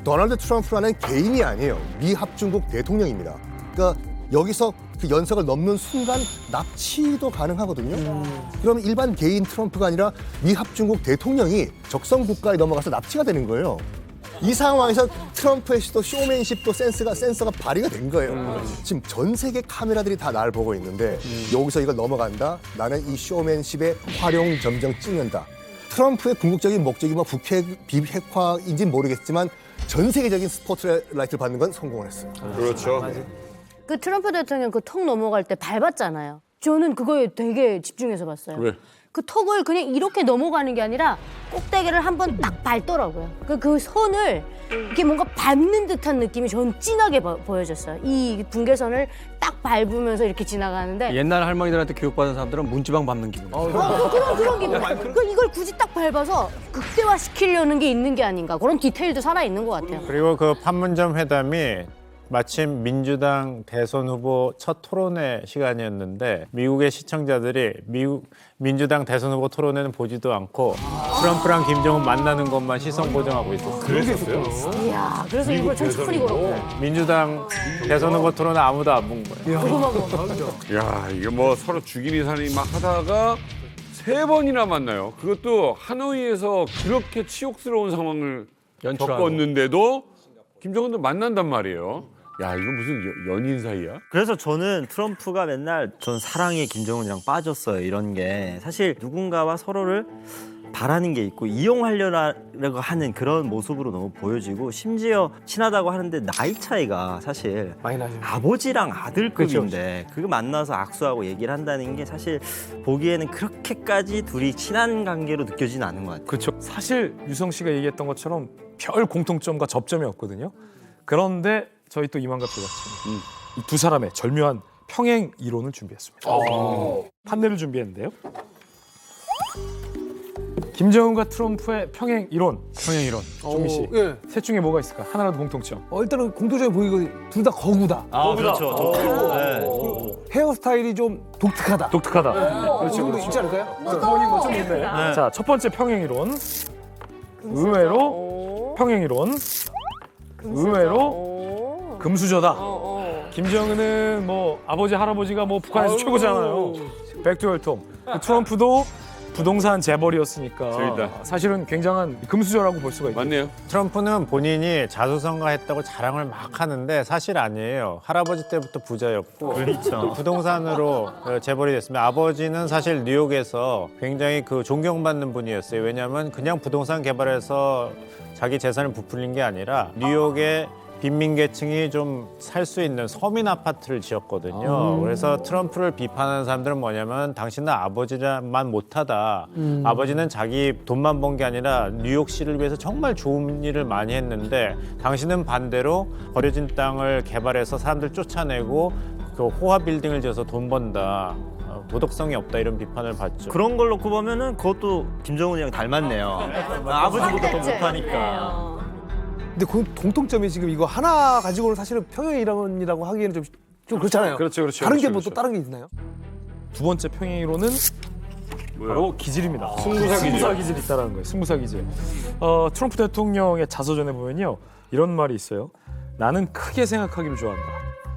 도널드 트럼프라는 개인이 아니에요. 미 합중국 대통령입니다. 그러니까 여기서 그 연석을 넘는 순간 납치도 가능하거든요. 그럼 일반 개인 트럼프가 아니라 미 합중국 대통령이 적성 국가에 넘어가서 납치가 되는 거예요. 이 상황에서 트럼프의 또 쇼맨십도 센서가 발휘가 된 거예요. 지금 전 세계 카메라들이 다 날 보고 있는데 여기서 이걸 넘어간다? 나는 이 쇼맨십의 활용 점정 찍는다. 트럼프의 궁극적인 목적이 뭐 북핵, 비핵화인지는 모르겠지만 전 세계적인 스포트라이트를 받는 건 성공을 했어요. 그렇죠. 그 트럼프 대통령 그 턱 넘어갈 때 밟았잖아요. 저는 그거에 되게 집중해서 봤어요. 왜? 그 턱을 그냥 이렇게 넘어가는 게 아니라 꼭대기를 한번 딱 밟더라고요. 그 선을 이렇게 뭔가 밟는 듯한 느낌이 전 진하게 보여졌어요. 이 분계선을 딱 밟으면서 이렇게 지나가는데 옛날 할머니들한테 교육받은 사람들은 문지방 밟는 기분. 그런 기분. 이걸 굳이 딱 밟아서 극대화시키려는 게 있는 게 아닌가. 그런 디테일도 살아있는 것 같아요. 그리고 그 판문점 회담이 마침 민주당 대선 후보 첫 토론회 시간이었는데 미국의 시청자들이 민주당 대선 후보 토론회는 보지도 않고 트럼프랑 김정은 만나는 것만 시선 고정하고 있었어요. 그랬었어요? 이야, 그래서 이걸 천천히 걸었구나. 민주당 대선 후보 토론회 아무도 안 본 거예요. 야, 이게 뭐 서로 죽이니 사니 막 하다가 3번이나 만나요. 그것도 하노이에서 그렇게 치욕스러운 상황을 겪었는데도 김정은도 만난단 말이에요. 야, 이거 무슨 연인 사이야? 그래서 저는 트럼프가 맨날 전 사랑해 김정은이랑 빠졌어요 이런 게 사실 누군가와 서로를 바라는 게 있고 이용하려고 하는 그런 모습으로 너무 보여지고 심지어 친하다고 하는데 나이 차이가 사실 많이 나죠. 아버지랑 아들급인데 그거 만나서 악수하고 얘기를 한다는 게 사실 보기에는 그렇게까지 둘이 친한 관계로 느껴지는 않는 것 같아요. 그렇죠. 사실 유성 씨가 얘기했던 것처럼 별 공통점과 접점이 없거든요. 그런데 저희 또 이만갑 제작진이 이 두 사람의 절묘한 평행 이론을 준비했습니다. 판넬을 준비했는데요. 김정은과 트럼프의 평행 이론. 종민 씨. 예. 셋 중에 뭐가 있을까? 하나라도 공통점. 일단은 공통점이 보이고 둘 다 거구다. 그렇죠. 헤어스타일이 좀 독특하다. 그렇죠. 있지 않을까요? 그거는 뭐좀 있네. 자, 첫 번째 평행 이론. 의외로 평행 이론. 의외로 금수저다. 김정은은 뭐 아버지 할아버지가 뭐 북한에서 최고잖아요. 백두혈통. 트럼프도 부동산 재벌이었으니까 저희다. 사실은 굉장한 금수저라고 볼 수가 있죠. 맞네요. 트럼프는 본인이 자수성가했다고 자랑을 막 하는데 사실 아니에요. 할아버지 때부터 부자였고 그렇죠. 부동산으로 재벌이 됐습니다. 아버지는 사실 뉴욕에서 굉장히 그 존경받는 분이었어요. 왜냐하면 그냥 부동산 개발해서 자기 재산을 부풀린 게 아니라 뉴욕의 빈민계층이 좀 살 수 있는 서민 아파트를 지었거든요. 그래서 트럼프를 비판하는 사람들은 뭐냐면 당신은 아버지만 못하다. 아버지는 자기 돈만 번 게 아니라 뉴욕시를 위해서 정말 좋은 일을 많이 했는데 당신은 반대로 버려진 땅을 개발해서 사람들 쫓아내고 그 호화 빌딩을 지어서 돈 번다. 도덕성이 없다 이런 비판을 받죠. 그런 걸 놓고 보면은 그것도 김정은이랑 닮았네요. 아버지보다 더 못하니까. 근데 그 공통점이 지금 이거 하나 가지고는 사실은 평행이론이라고 하기에는 좀 그렇잖아요. 그렇죠. 다른 게 뭐 또 다른 게 있나요? 두 번째 평행이론은 바로 기질입니다. 승부사 기질이 있다는 거예요. 승부사 기질. 트럼프 대통령의 자서전에 보면요. 이런 말이 있어요. 나는 크게 생각하기를 좋아한다.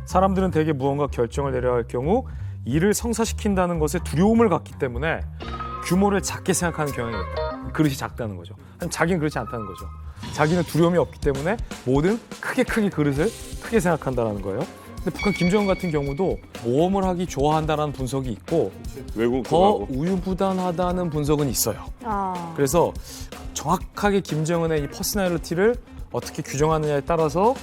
사람들은 대개 무언가 결정을 내려야 할 경우 이를 성사시킨다는 것에 두려움을 갖기 때문에 규모를 작게 생각하는 경향이 있다. 그릇이 작다는 거죠. 아니, 자기는 그렇지 않다는 거죠. 자기는 두려움이 없기 때문에 뭐든 크게 그릇을 크게 생각한다는 거예요. 근데 북한 김정은 같은 경우도 모험을 하기 좋아한다는 분석이 있고 더 우유부단하다는 분석은 있어요. 그래서 정확하게 김정은의 이 퍼스널리티를 어떻게 규정하느냐에 따라서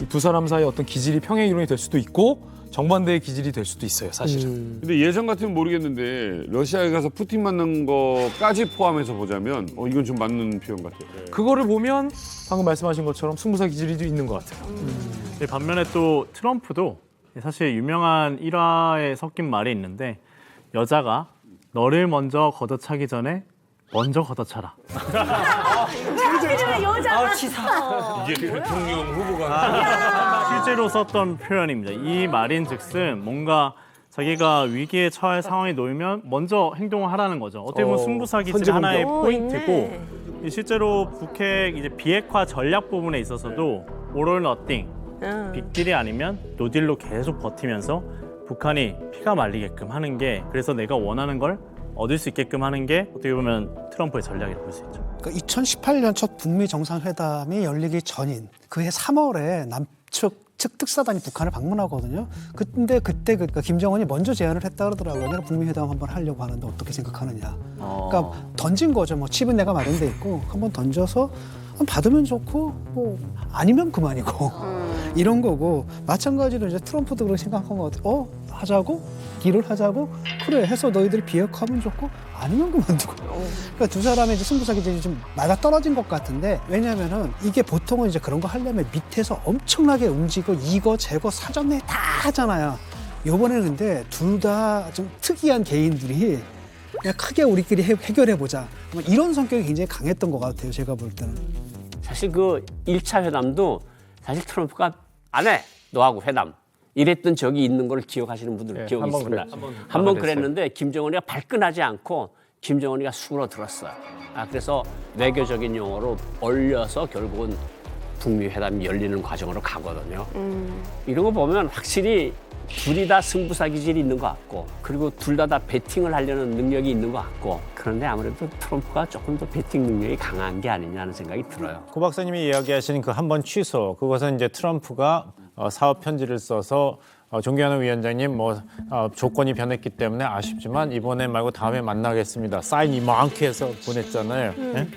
이 두 사람 사이의 어떤 기질이 평행 이론이 될 수도 있고 정반대의 기질이 될 수도 있어요, 사실은. 근데 예전 같으면 모르겠는데 러시아에 가서 푸틴 만난 거까지 포함해서 보자면 이건 좀 맞는 표현 같아요. 그거를 보면 방금 말씀하신 것처럼 승부사 기질이 있는 것 같아요. 반면에 또 트럼프도 사실 유명한 일화에 섞인 말이 있는데 여자가 너를 먼저 걷어차기 전에 먼저 걷어차라. 여자가 이게 대통령 후보가 실제로 썼던 표현입니다. 이 말인즉슨 뭔가 자기가 위기에 처할 상황이 놓이면 먼저 행동을 하라는 거죠. 어떻게 보면 승부사 기질 하나의 포인트고 실제로 북핵 이제 비핵화 전략 부분에 있어서도 all or nothing, 빅딜이 아니면 노딜로 계속 버티면서 북한이 피가 말리게끔 하는 게 그래서 내가 원하는 걸 얻을 수 있게끔 하는 게 어떻게 보면 트럼프의 전략이라고 볼 수 있죠. 그러니까 2018년 첫 북미 정상회담이 열리기 전인 그해 3월에 남측 특사단이 북한을 방문하거든요. 근데 그때 김정은이 먼저 제안을 했다 그러더라고요. 내가 북미 회담 한번 하려고 하는데 어떻게 생각하느냐. 그러니까 던진 거죠. 뭐 칩은 내가 마련돼 있고 한번 던져서 받으면 좋고 뭐 아니면 그만이고 이런 거고 마찬가지로 이제 트럼프도 그렇게 생각한 것 같아요. 하자고 딜을 하자고 그래 해서 너희들이 비핵화하면 좋고 아니면 그만두고. 그러니까 두 사람의 이제 승부사 기질이 좀 맞아 떨어진 것 같은데 왜냐면은 이게 보통은 이제 그런 거 하려면 밑에서 엄청나게 움직이고 이거 저거 사전에 다 하잖아요. 요번에는 근데 둘 다 좀 특이한 개인들이 그냥 크게 우리끼리 해결해보자. 이런 성격이 굉장히 강했던 것 같아요. 제가 볼 때는. 사실 그 1차 회담도 사실 트럼프가 안 해. 너하고 회담. 이랬던 적이 있는 걸 기억하시는 분들은 기억이 있습니다. 한 번 그랬는데 김정은이가 발끈하지 않고 김정은이가 수그러들었어요. 그래서 외교적인 용어로 얼려서 결국은 북미 회담이 열리는 과정으로 가거든요. 이런 거 보면 확실히 둘이 다 승부사 기질이 있는 것 같고 그리고 둘 다 배팅을 하려는 능력이 있는 것 같고 그런데 아무래도 트럼프가 조금 더 배팅 능력이 강한 게 아니냐는 생각이 들어요. 고 박사님이 이야기하시는 그 한 번 취소 그것은 이제 트럼프가 사업 편지를 써서 존경하는 위원장님 조건이 변했기 때문에 아쉽지만 이번에 말고 다음에 만나겠습니다. 사인 이만큼 해서 보냈잖아요. 네?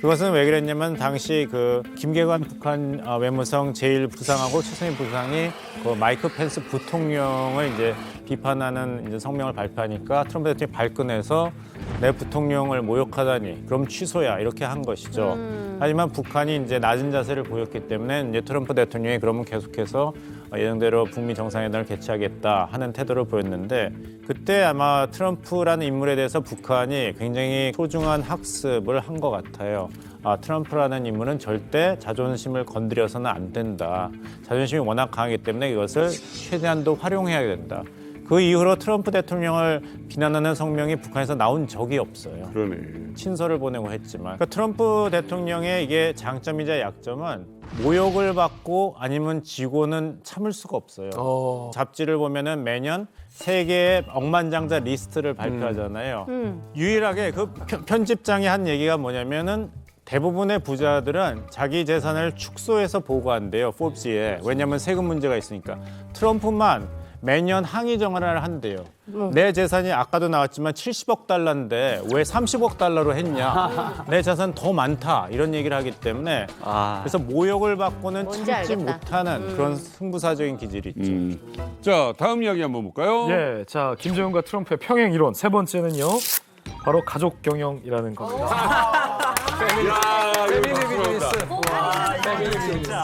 그것은 왜 그랬냐면 당시 그 김계관 북한 외무성 제1부상하고 최선희 부상이 그 마이크 펜스 부통령을 이제 비판하는 이제 성명을 발표하니까 트럼프 대통령이 발끈해서 내 부통령을 모욕하다니 그럼 취소야 이렇게 한 것이죠. 하지만 북한이 이제 낮은 자세를 보였기 때문에 이제 트럼프 대통령이 그러면 계속해서 예정대로 북미 정상회담을 개최하겠다 하는 태도를 보였는데 그때 아마 트럼프라는 인물에 대해서 북한이 굉장히 소중한 학습을 한 것 같아요. 트럼프라는 인물은 절대 자존심을 건드려서는 안 된다. 자존심이 워낙 강하기 때문에 이것을 최대한도 활용해야 된다. 그 이후로 트럼프 대통령을 비난하는 성명이 북한에서 나온 적이 없어요. 그러네. 친서를 보내고 했지만. 그러니까 트럼프 대통령의 이게 장점이자 약점은 모욕을 받고 아니면 지고는 참을 수가 없어요. 잡지를 보면은 매년 세계의 억만장자 리스트를 발표하잖아요. 유일하게 그 편집장이 한 얘기가 뭐냐면은 대부분의 부자들은 자기 재산을 축소해서 보고한대요. 포브스에. 왜냐하면 세금 문제가 있으니까. 트럼프만 매년 항의 전화를 한대요. 내 재산이 아까도 나왔지만 70억 달러인데 왜 30억 달러로 했냐. 내 재산 더 많다. 이런 얘기를 하기 때문에 그래서 모욕을 받고는 참지 못하는 그런 승부사적인 기질이 있죠. 자, 다음 이야기 한번 볼까요? 예, 자 김정은과 트럼프의 평행 이론 세 번째는요. 바로 가족 경영이라는 겁니다. 야, 페미니스트.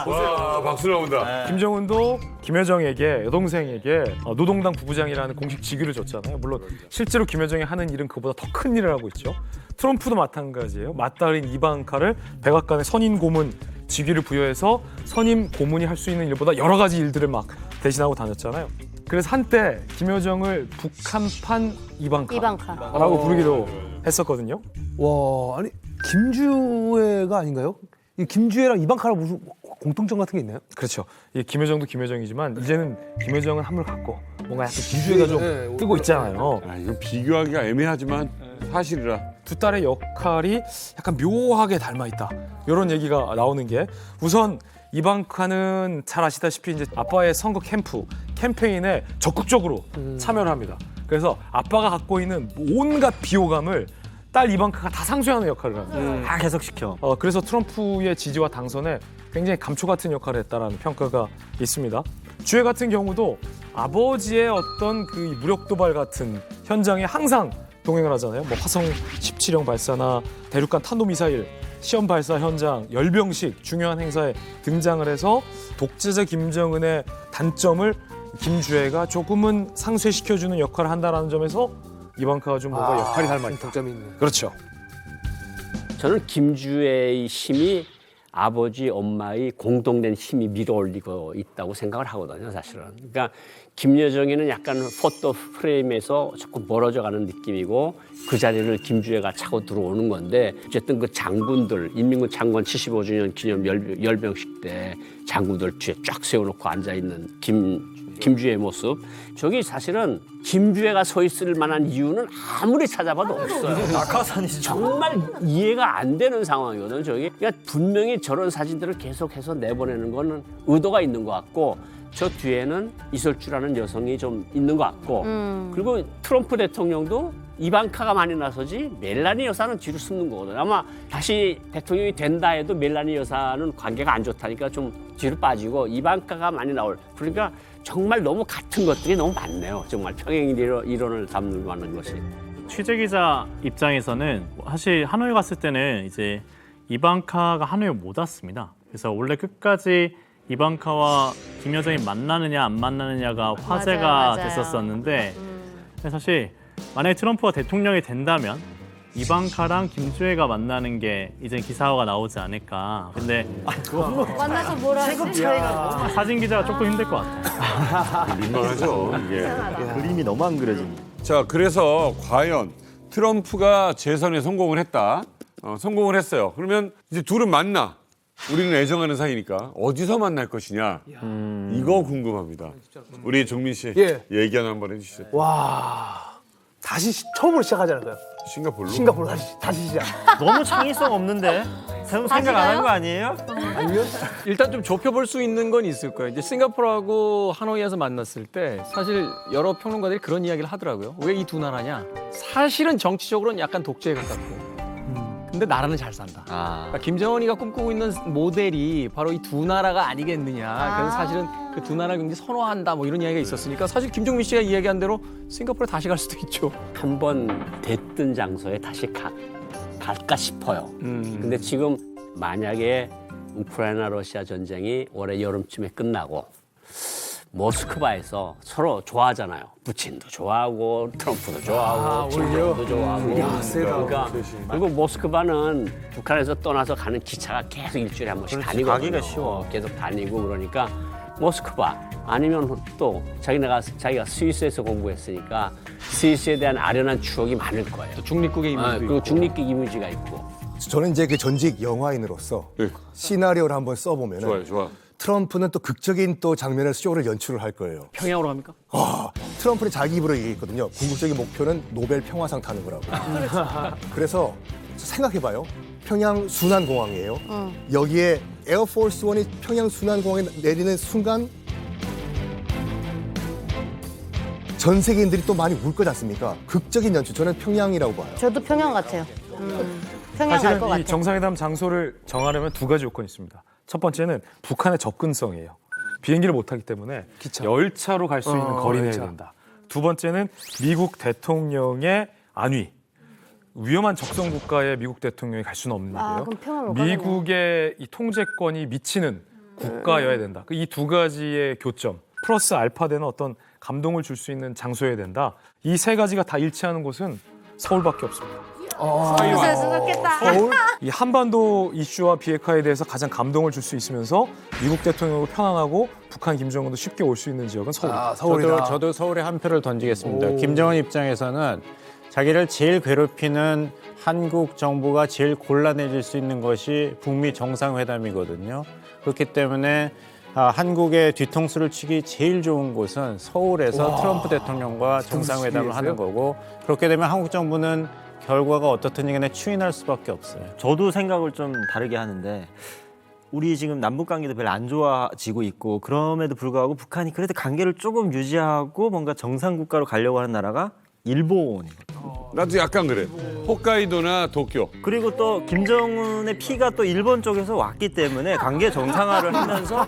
와, 박수 나온다. 김정은도 김여정에게 여동생에게 노동당 부부장이라는 공식 직위를 줬잖아요. 물론 실제로 김여정이 하는 일은 그보다 더 큰 일을 하고 있죠. 트럼프도 마찬가지예요. 맏딸인 이방카를 백악관의 선임 고문 직위를 부여해서 선임 고문이 할 수 있는 일보다 여러 가지 일들을 막 대신하고 다녔잖아요. 그래서 한때 김여정을 북한판 이방카라고 부르기도 했었거든요. 와, 아니 김주애가 아닌가요? 이 김주애랑 이방카랑 무슨 공통점 같은 게 있나요? 그렇죠. 이 김여정도 김여정이지만 이제는 김여정은 한물 갖고 뭔가 약간 김주애가 좀 뜨고 있잖아요. 이거 비교하기가 애매하지만 사실이라. 두 딸의 역할이 약간 묘하게 닮아 있다. 이런 얘기가 나오는 게 우선 이방카는 잘 아시다시피 이제 아빠의 선거 캠페인에 적극적으로 참여를 합니다. 그래서 아빠가 갖고 있는 온갖 비호감을 딸 이방카가 다 상쇄하는 역할을 합니다. 다 개석시켜. 그래서 트럼프의 지지와 당선에 굉장히 감초 같은 역할을 했다라는 평가가 있습니다. 주애 같은 경우도 아버지의 어떤 그 무력 도발 같은 현장에 항상 동행을 하잖아요. 뭐 화성 17형 발사나 대륙간 탄도미사일 시험 발사 현장, 열병식 중요한 행사에 등장을 해서 독재자 김정은의 단점을 김주애가 조금은 상쇄시켜주는 역할을 한다는 점에서 이방카가 좀 뭔가 역할이 닮아 있다. 장점이 있네. 그렇죠. 저는 김주애의 힘이 아버지, 엄마의 공동된 힘이 밀어올리고 있다고 생각을 하거든요, 사실은. 그러니까 김여정이는 약간 포토 프레임에서 자꾸 멀어져가는 느낌이고 그 자리를 김주애가 차고 들어오는 건데 어쨌든 그 장군들, 인민군 창건 75주년 기념 열병식 때 장군들 뒤에 쫙 세워놓고 앉아있는 김주애의 모습. 저기 사실은 김주애가 서 있을 만한 이유는 아무리 찾아봐도 없어요. 낙하산이죠. 정말 이해가 안 되는 상황이거든요. 저기 그러니까 분명히 저런 사진들을 계속해서 내보내는 거는 의도가 있는 것 같고 저 뒤에는 이설주라는 여성이 좀 있는 것 같고 그리고 트럼프 대통령도 이방카가 많이 나서지 멜라니 여사는 뒤로 숨는 거거든요. 아마 다시 대통령이 된다 해도 멜라니 여사는 관계가 안 좋다니까 좀 뒤로 빠지고 이방카가 많이 나올. 그러니까 정말 너무 같은 것들이 너무 많네요. 정말 평행 이론을 담는 것이. 취재 기자 입장에서는 사실 하노이 갔을 때는 이제 이방카가 하노이에 못 왔습니다. 그래서 원래 끝까지 이방카와 김여정이 만나느냐 안 만나느냐가 화제가 맞아요. 됐었었는데 사실 만약에 트럼프가 대통령이 된다면 이방카랑 김주애가 만나는 게 이제 기사화가 나오지 않을까. 근데 만나서 뭐라 하지? 사진 기자가 조금 힘들 것 같아요. 민망하죠, 이게. 그림이 너무 안 그려집니다. 자, 그래서 과연 트럼프가 재선에 성공을 했다. 성공을 했어요. 그러면 이제 둘은 만나. 우리는 애정하는 사이니까 어디서 만날 것이냐. 이거 궁금합니다. 우리 종민 씨 얘기 하나 한번 해주시죠. 와, 다시 처음으로 시작하자는 싱가포르로? 싱가포르 다시 시작. 너무 창의성 없는데? 생각 안 한 거 아니에요? 아니면 일단 좀 좁혀볼 수 있는 건 있을 거예요. 이제 싱가포르하고 하노이에서 만났을 때 사실 여러 평론가들이 그런 이야기를 하더라고요. 왜 이 두 나라냐? 사실은 정치적으로는 약간 독재에 가깝고 근데 나라는 잘 산다. 그러니까 김정은이가 꿈꾸고 있는 모델이 바로 이 두 나라가 아니겠느냐. 그래서 사실은 그 두 나라 경제 선호한다 뭐 이런 이야기가 있었으니까 사실 김종민 씨가 이야기한 대로 싱가포르에 다시 갈 수도 있죠. 한번 됐던 장소에 다시 갈까 싶어요. 근데 지금 만약에 우크라이나 러시아 전쟁이 올해 여름쯤에 끝나고 모스크바에서 서로 좋아하잖아요. 푸틴도 좋아하고 트럼프도 좋아하고 김정은도 좋아하고. 그러니까 그리고 모스크바는 북한에서 떠나서 가는 기차가 계속 일주일에 한 번씩 다니거든요. 가기가 쉬워. 계속 다니고 그러니까 모스크바 아니면 또 자기가 스위스에서 공부했으니까 스위스에 대한 아련한 추억이 많을 거예요. 중립국의 이미지도 그리고 있고. 중립국 이미지가 있고. 저는 이제 그 전직 영화인으로서 시나리오를 한번 써보면 좋아. 트럼프는 또 극적인 또 장면을 쇼를 연출을 할 거예요. 평양으로 갑니까? 트럼프는 자기 입으로 얘기했거든요. 궁극적인 목표는 노벨 평화상 타는 거라고. 그래서 생각해봐요. 평양 순환공항이에요. 여기에 에어포스 원이 평양 순환공항에 내리는 순간 전 세계인들이 또 많이 울 거지 않습니까? 극적인 연출. 저는 평양이라고 봐요. 저도 평양 같아요. 평양 갈 것 사실은 이 같아요. 정상회담 장소를 정하려면 두 가지 요건이 있습니다. 첫 번째는 북한의 접근성이에요. 비행기를 못 타기 때문에 열차로 갈 수 있는 거리 내에 된다. 두 번째는 미국 대통령의 안위. 위험한 적성 국가에 미국 대통령이 갈 수는 없는 아, 일이에요. 그럼 평화를 못 가겠네. 미국의 이 통제권이 미치는 국가여야 된다. 이 두 가지의 교점 플러스 알파되는 어떤 감동을 줄 수 있는 장소여야 된다. 이 세 가지가 다 일치하는 곳은 서울밖에 없습니다. 서울에서 좋겠다. 서울? 이 한반도 이슈와 비핵화에 대해서 가장 감동을 줄 수 있으면서 미국 대통령을 편안하고 북한 김정은도 쉽게 올 수 있는 지역은 서울입니다. 저도 서울에 한 표를 던지겠습니다. 김정은 입장에서는 자기를 제일 괴롭히는 한국 정부가 제일 곤란해질 수 있는 것이 북미 정상회담이거든요. 그렇기 때문에 한국의 뒤통수를 치기 제일 좋은 곳은 서울에서 트럼프 대통령과 정상회담을 하는 거고, 그렇게 되면 한국 정부는 결과가 어떻든 간에 추인할 수밖에 없어요. 저도 생각을 좀 다르게 하는데 우리 지금 남북 관계도 별로 안 좋아지고 있고 그럼에도 불구하고 북한이 그래도 관계를 조금 유지하고 뭔가 정상 국가로 가려고 하는 나라가 일본이거든요. 나도 약간 그래. 홋카이도나 도쿄. 그리고 또 김정은의 피가 또 일본 쪽에서 왔기 때문에 관계 정상화를 하면서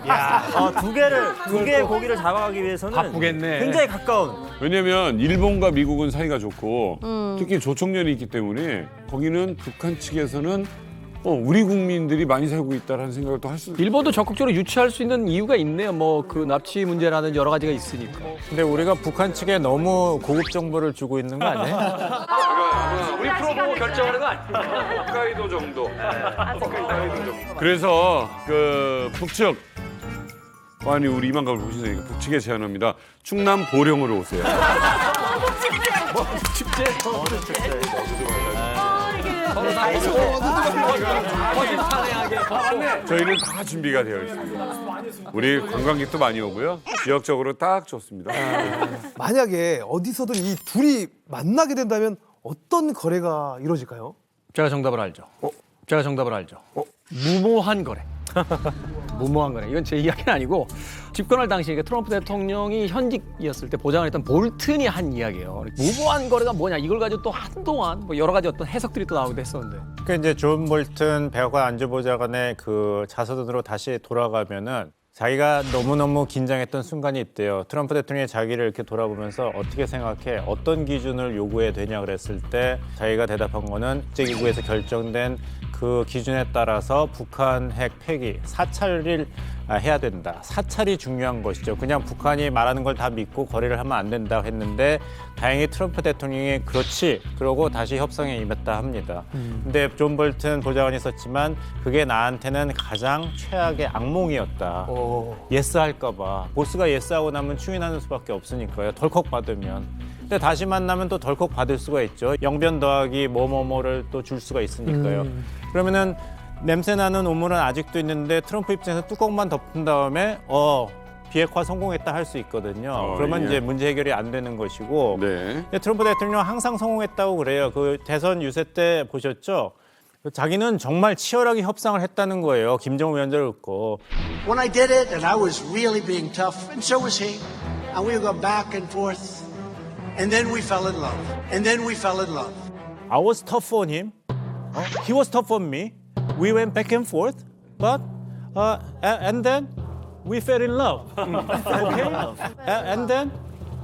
두 개의 고기를 잡아가기 위해서는 바쁘겠네. 굉장히 가까운. 왜냐면 일본과 미국은 사이가 좋고 특히 조총련이 있기 때문에 거기는 북한 측에서는 우리 국민들이 많이 살고 있다라는 생각을 또 할 수. 일본도 적극적으로 유치할 수 있는 이유가 있네요. 뭐 그 납치 문제라는 여러 가지가 있으니까. 근데 우리가 북한 측에 너무 고급 정보를 주고 있는 거 아니에요? 우리 프로 보고 결정하는 거 아니에요? 홋카이도 정도. 그래서 그 북측 아니 우리 이만갑을 보시니까 북측에 제안합니다. 충남 보령으로 오세요. 축제. 저희는 다 준비가 되어 있습니다. 우리 관광객도 많이 오고요. 지역적으로 딱 좋습니다. 만약에 어디서든 이 둘이 만나게 된다면 어떤 거래가 이루어질까요? 제가 정답을 알죠. 무모한 거래. 무모한 거래. 이건 제 이야기는 아니고 집권할 당시에 트럼프 대통령이 현직이었을 때 보장을 했던 볼튼이 한 이야기예요. 무모한 거래가 뭐냐 이걸 가지고 또 한동안 뭐 여러 가지 어떤 해석들이 또 나오기도 했었는데. 그러니까 이제 존 볼튼 백악관 안보보좌관의 그 자서전으로 다시 돌아가면은 자기가 너무너무 긴장했던 순간이 있대요. 트럼프 대통령이 자기를 이렇게 돌아보면서 어떻게 생각해? 어떤 기준을 요구해야 되냐 그랬을 때 자기가 대답한 거는 국제기구에서 결정된 그 기준에 따라서 북한 핵 폐기, 사찰을 해야 된다. 사찰이 중요한 것이죠. 그냥 북한이 말하는 걸 다 믿고 거래를 하면 안 된다고 했는데 다행히 트럼프 대통령이 그렇지 그러고 다시 협상에 임했다 합니다. 근데 존 볼튼 보좌관이 있었지만 그게 나한테는 가장 최악의 악몽이었다. 예스 할까 봐. 보스가 예스하고 나면 추인하는 수밖에 없으니까요. 덜컥 받으면. 근데 다시 만나면 또 덜컥 받을 수가 있죠. 영변 더하기 뭐뭐뭐를 또 줄 수가 있으니까요. 그러면은 냄새나는 오물은 아직도 있는데 트럼프 입장에서 뚜껑만 덮은 다음에 비핵화 성공했다 할 수 있거든요. 그러면 이제 문제 해결이 안 되는 것이고. 근데 트럼프 대통령 항상 성공했다고 그래요. 그 대선 유세 때 보셨죠? 자기는 정말 치열하게 협상을 했다는 거예요. 김정은 위원장을 얻고. When I did it, and I was really being tough, and so was he, and we would go back and forth, and then we fell in love, and then we fell in love. I was tough on him. He was tough on me. We went back and forth, but and then we fell in love. Okay? And then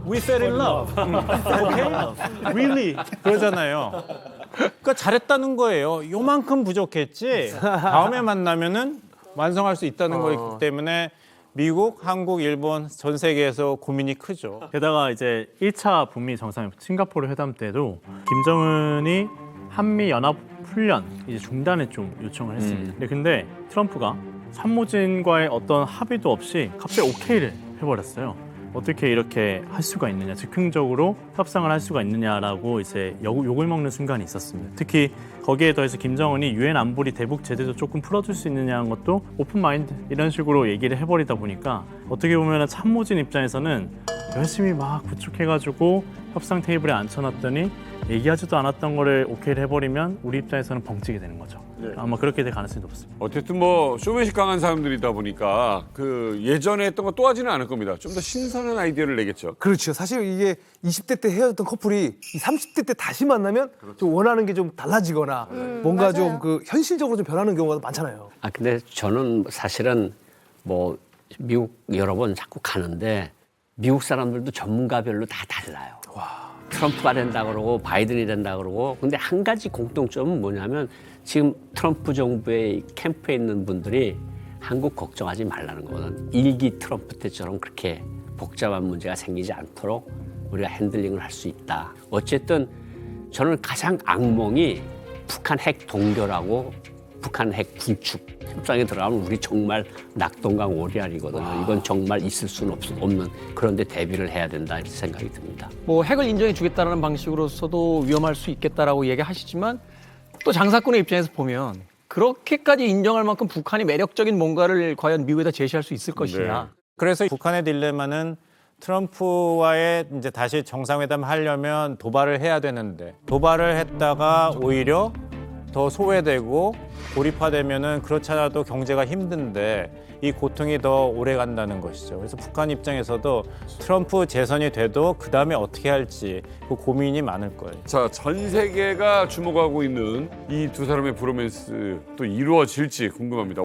we fell in love. Okay? Really? 그러잖아요. 그러니까 잘했다는 거예요. 요만큼 부족했지. 다음에 만나면은 완성할 수 있다는 거기 때문에 미국, 한국, 일본 전 세계에서 고민이 크죠. 게다가 이제 1차 북미 정상 싱가포르 회담 때도 김정은이 한미 연합 훈련 이제 중단에 좀 요청을 했습니다. 근데 트럼프가 참모진과의 어떤 합의도 없이 갑자기 오케이를 해버렸어요. 어떻게 이렇게 할 수가 있느냐, 즉흥적으로 협상을 할 수가 있느냐라고 이제 욕을 먹는 순간이 있었습니다. 특히 거기에 더해서 김정은이 유엔 안보리 대북 제재도 조금 풀어줄 수 있느냐는 것도 오픈 마인드 이런 식으로 얘기를 해버리다 보니까 어떻게 보면 참모진 입장에서는 열심히 막 구축해가지고 협상 테이블에 앉혀놨더니 얘기하지도 않았던 거를 오케이를 해버리면 우리 입장에서는 벙찌게 되는 거죠. 아마 그렇게 될 가능성이 높습니다. 어쨌든 뭐 쇼맨십 강한 사람들이다 보니까 그 예전에 했던 거 또 하지는 않을 겁니다. 좀 더 신선한 아이디어를 내겠죠. 그렇죠. 사실 이게 20대 때 헤어졌던 커플이 이 30대 때 다시 만나면 좀 원하는 게 좀 달라지거나 뭔가 좀 그 현실적으로 좀 변하는 경우가 많잖아요. 근데 저는 사실은 뭐 미국 여러 번 자꾸 가는데 미국 사람들도 전문가별로 다 달라요. 트럼프가 된다 그러고 바이든이 된다 그러고 근데 한 가지 공통점은 뭐냐면 지금 트럼프 정부의 캠프에 있는 분들이 한국 걱정하지 말라는 거거든. 1기 트럼프 때처럼 그렇게 복잡한 문제가 생기지 않도록 우리가 핸들링을 할 수 있다. 어쨌든 저는 가장 악몽이 북한 핵 동결하고 북한 핵 군축 협상에 들어가면 우리 정말 낙동강 오리알이거든요. 이건 정말 있을 수는 없는 그런데 대비를 해야 된다 이렇게 생각이 듭니다. 뭐 핵을 인정해 주겠다라는 방식으로서도 위험할 수 있겠다라고 얘기하시지만 또 장사꾼의 입장에서 보면 그렇게까지 인정할 만큼 북한이 매력적인 뭔가를 과연 미국에다 제시할 수 있을 것이냐. 그래서 북한의 딜레마는 트럼프와의 이제 다시 정상회담 하려면 도발을 해야 되는데 도발을 했다가 오히려 더 소외되고 고립화되면은 그렇지 않아도 경제가 힘든데 이 고통이 더 오래 간다는 것이죠. 그래서 북한 입장에서도 트럼프 재선이 돼도 그 다음에 어떻게 할지 그 고민이 많을 거예요. 자, 전 세계가 주목하고 있는 이 두 사람의 브로맨스 또 이루어질지 궁금합니다.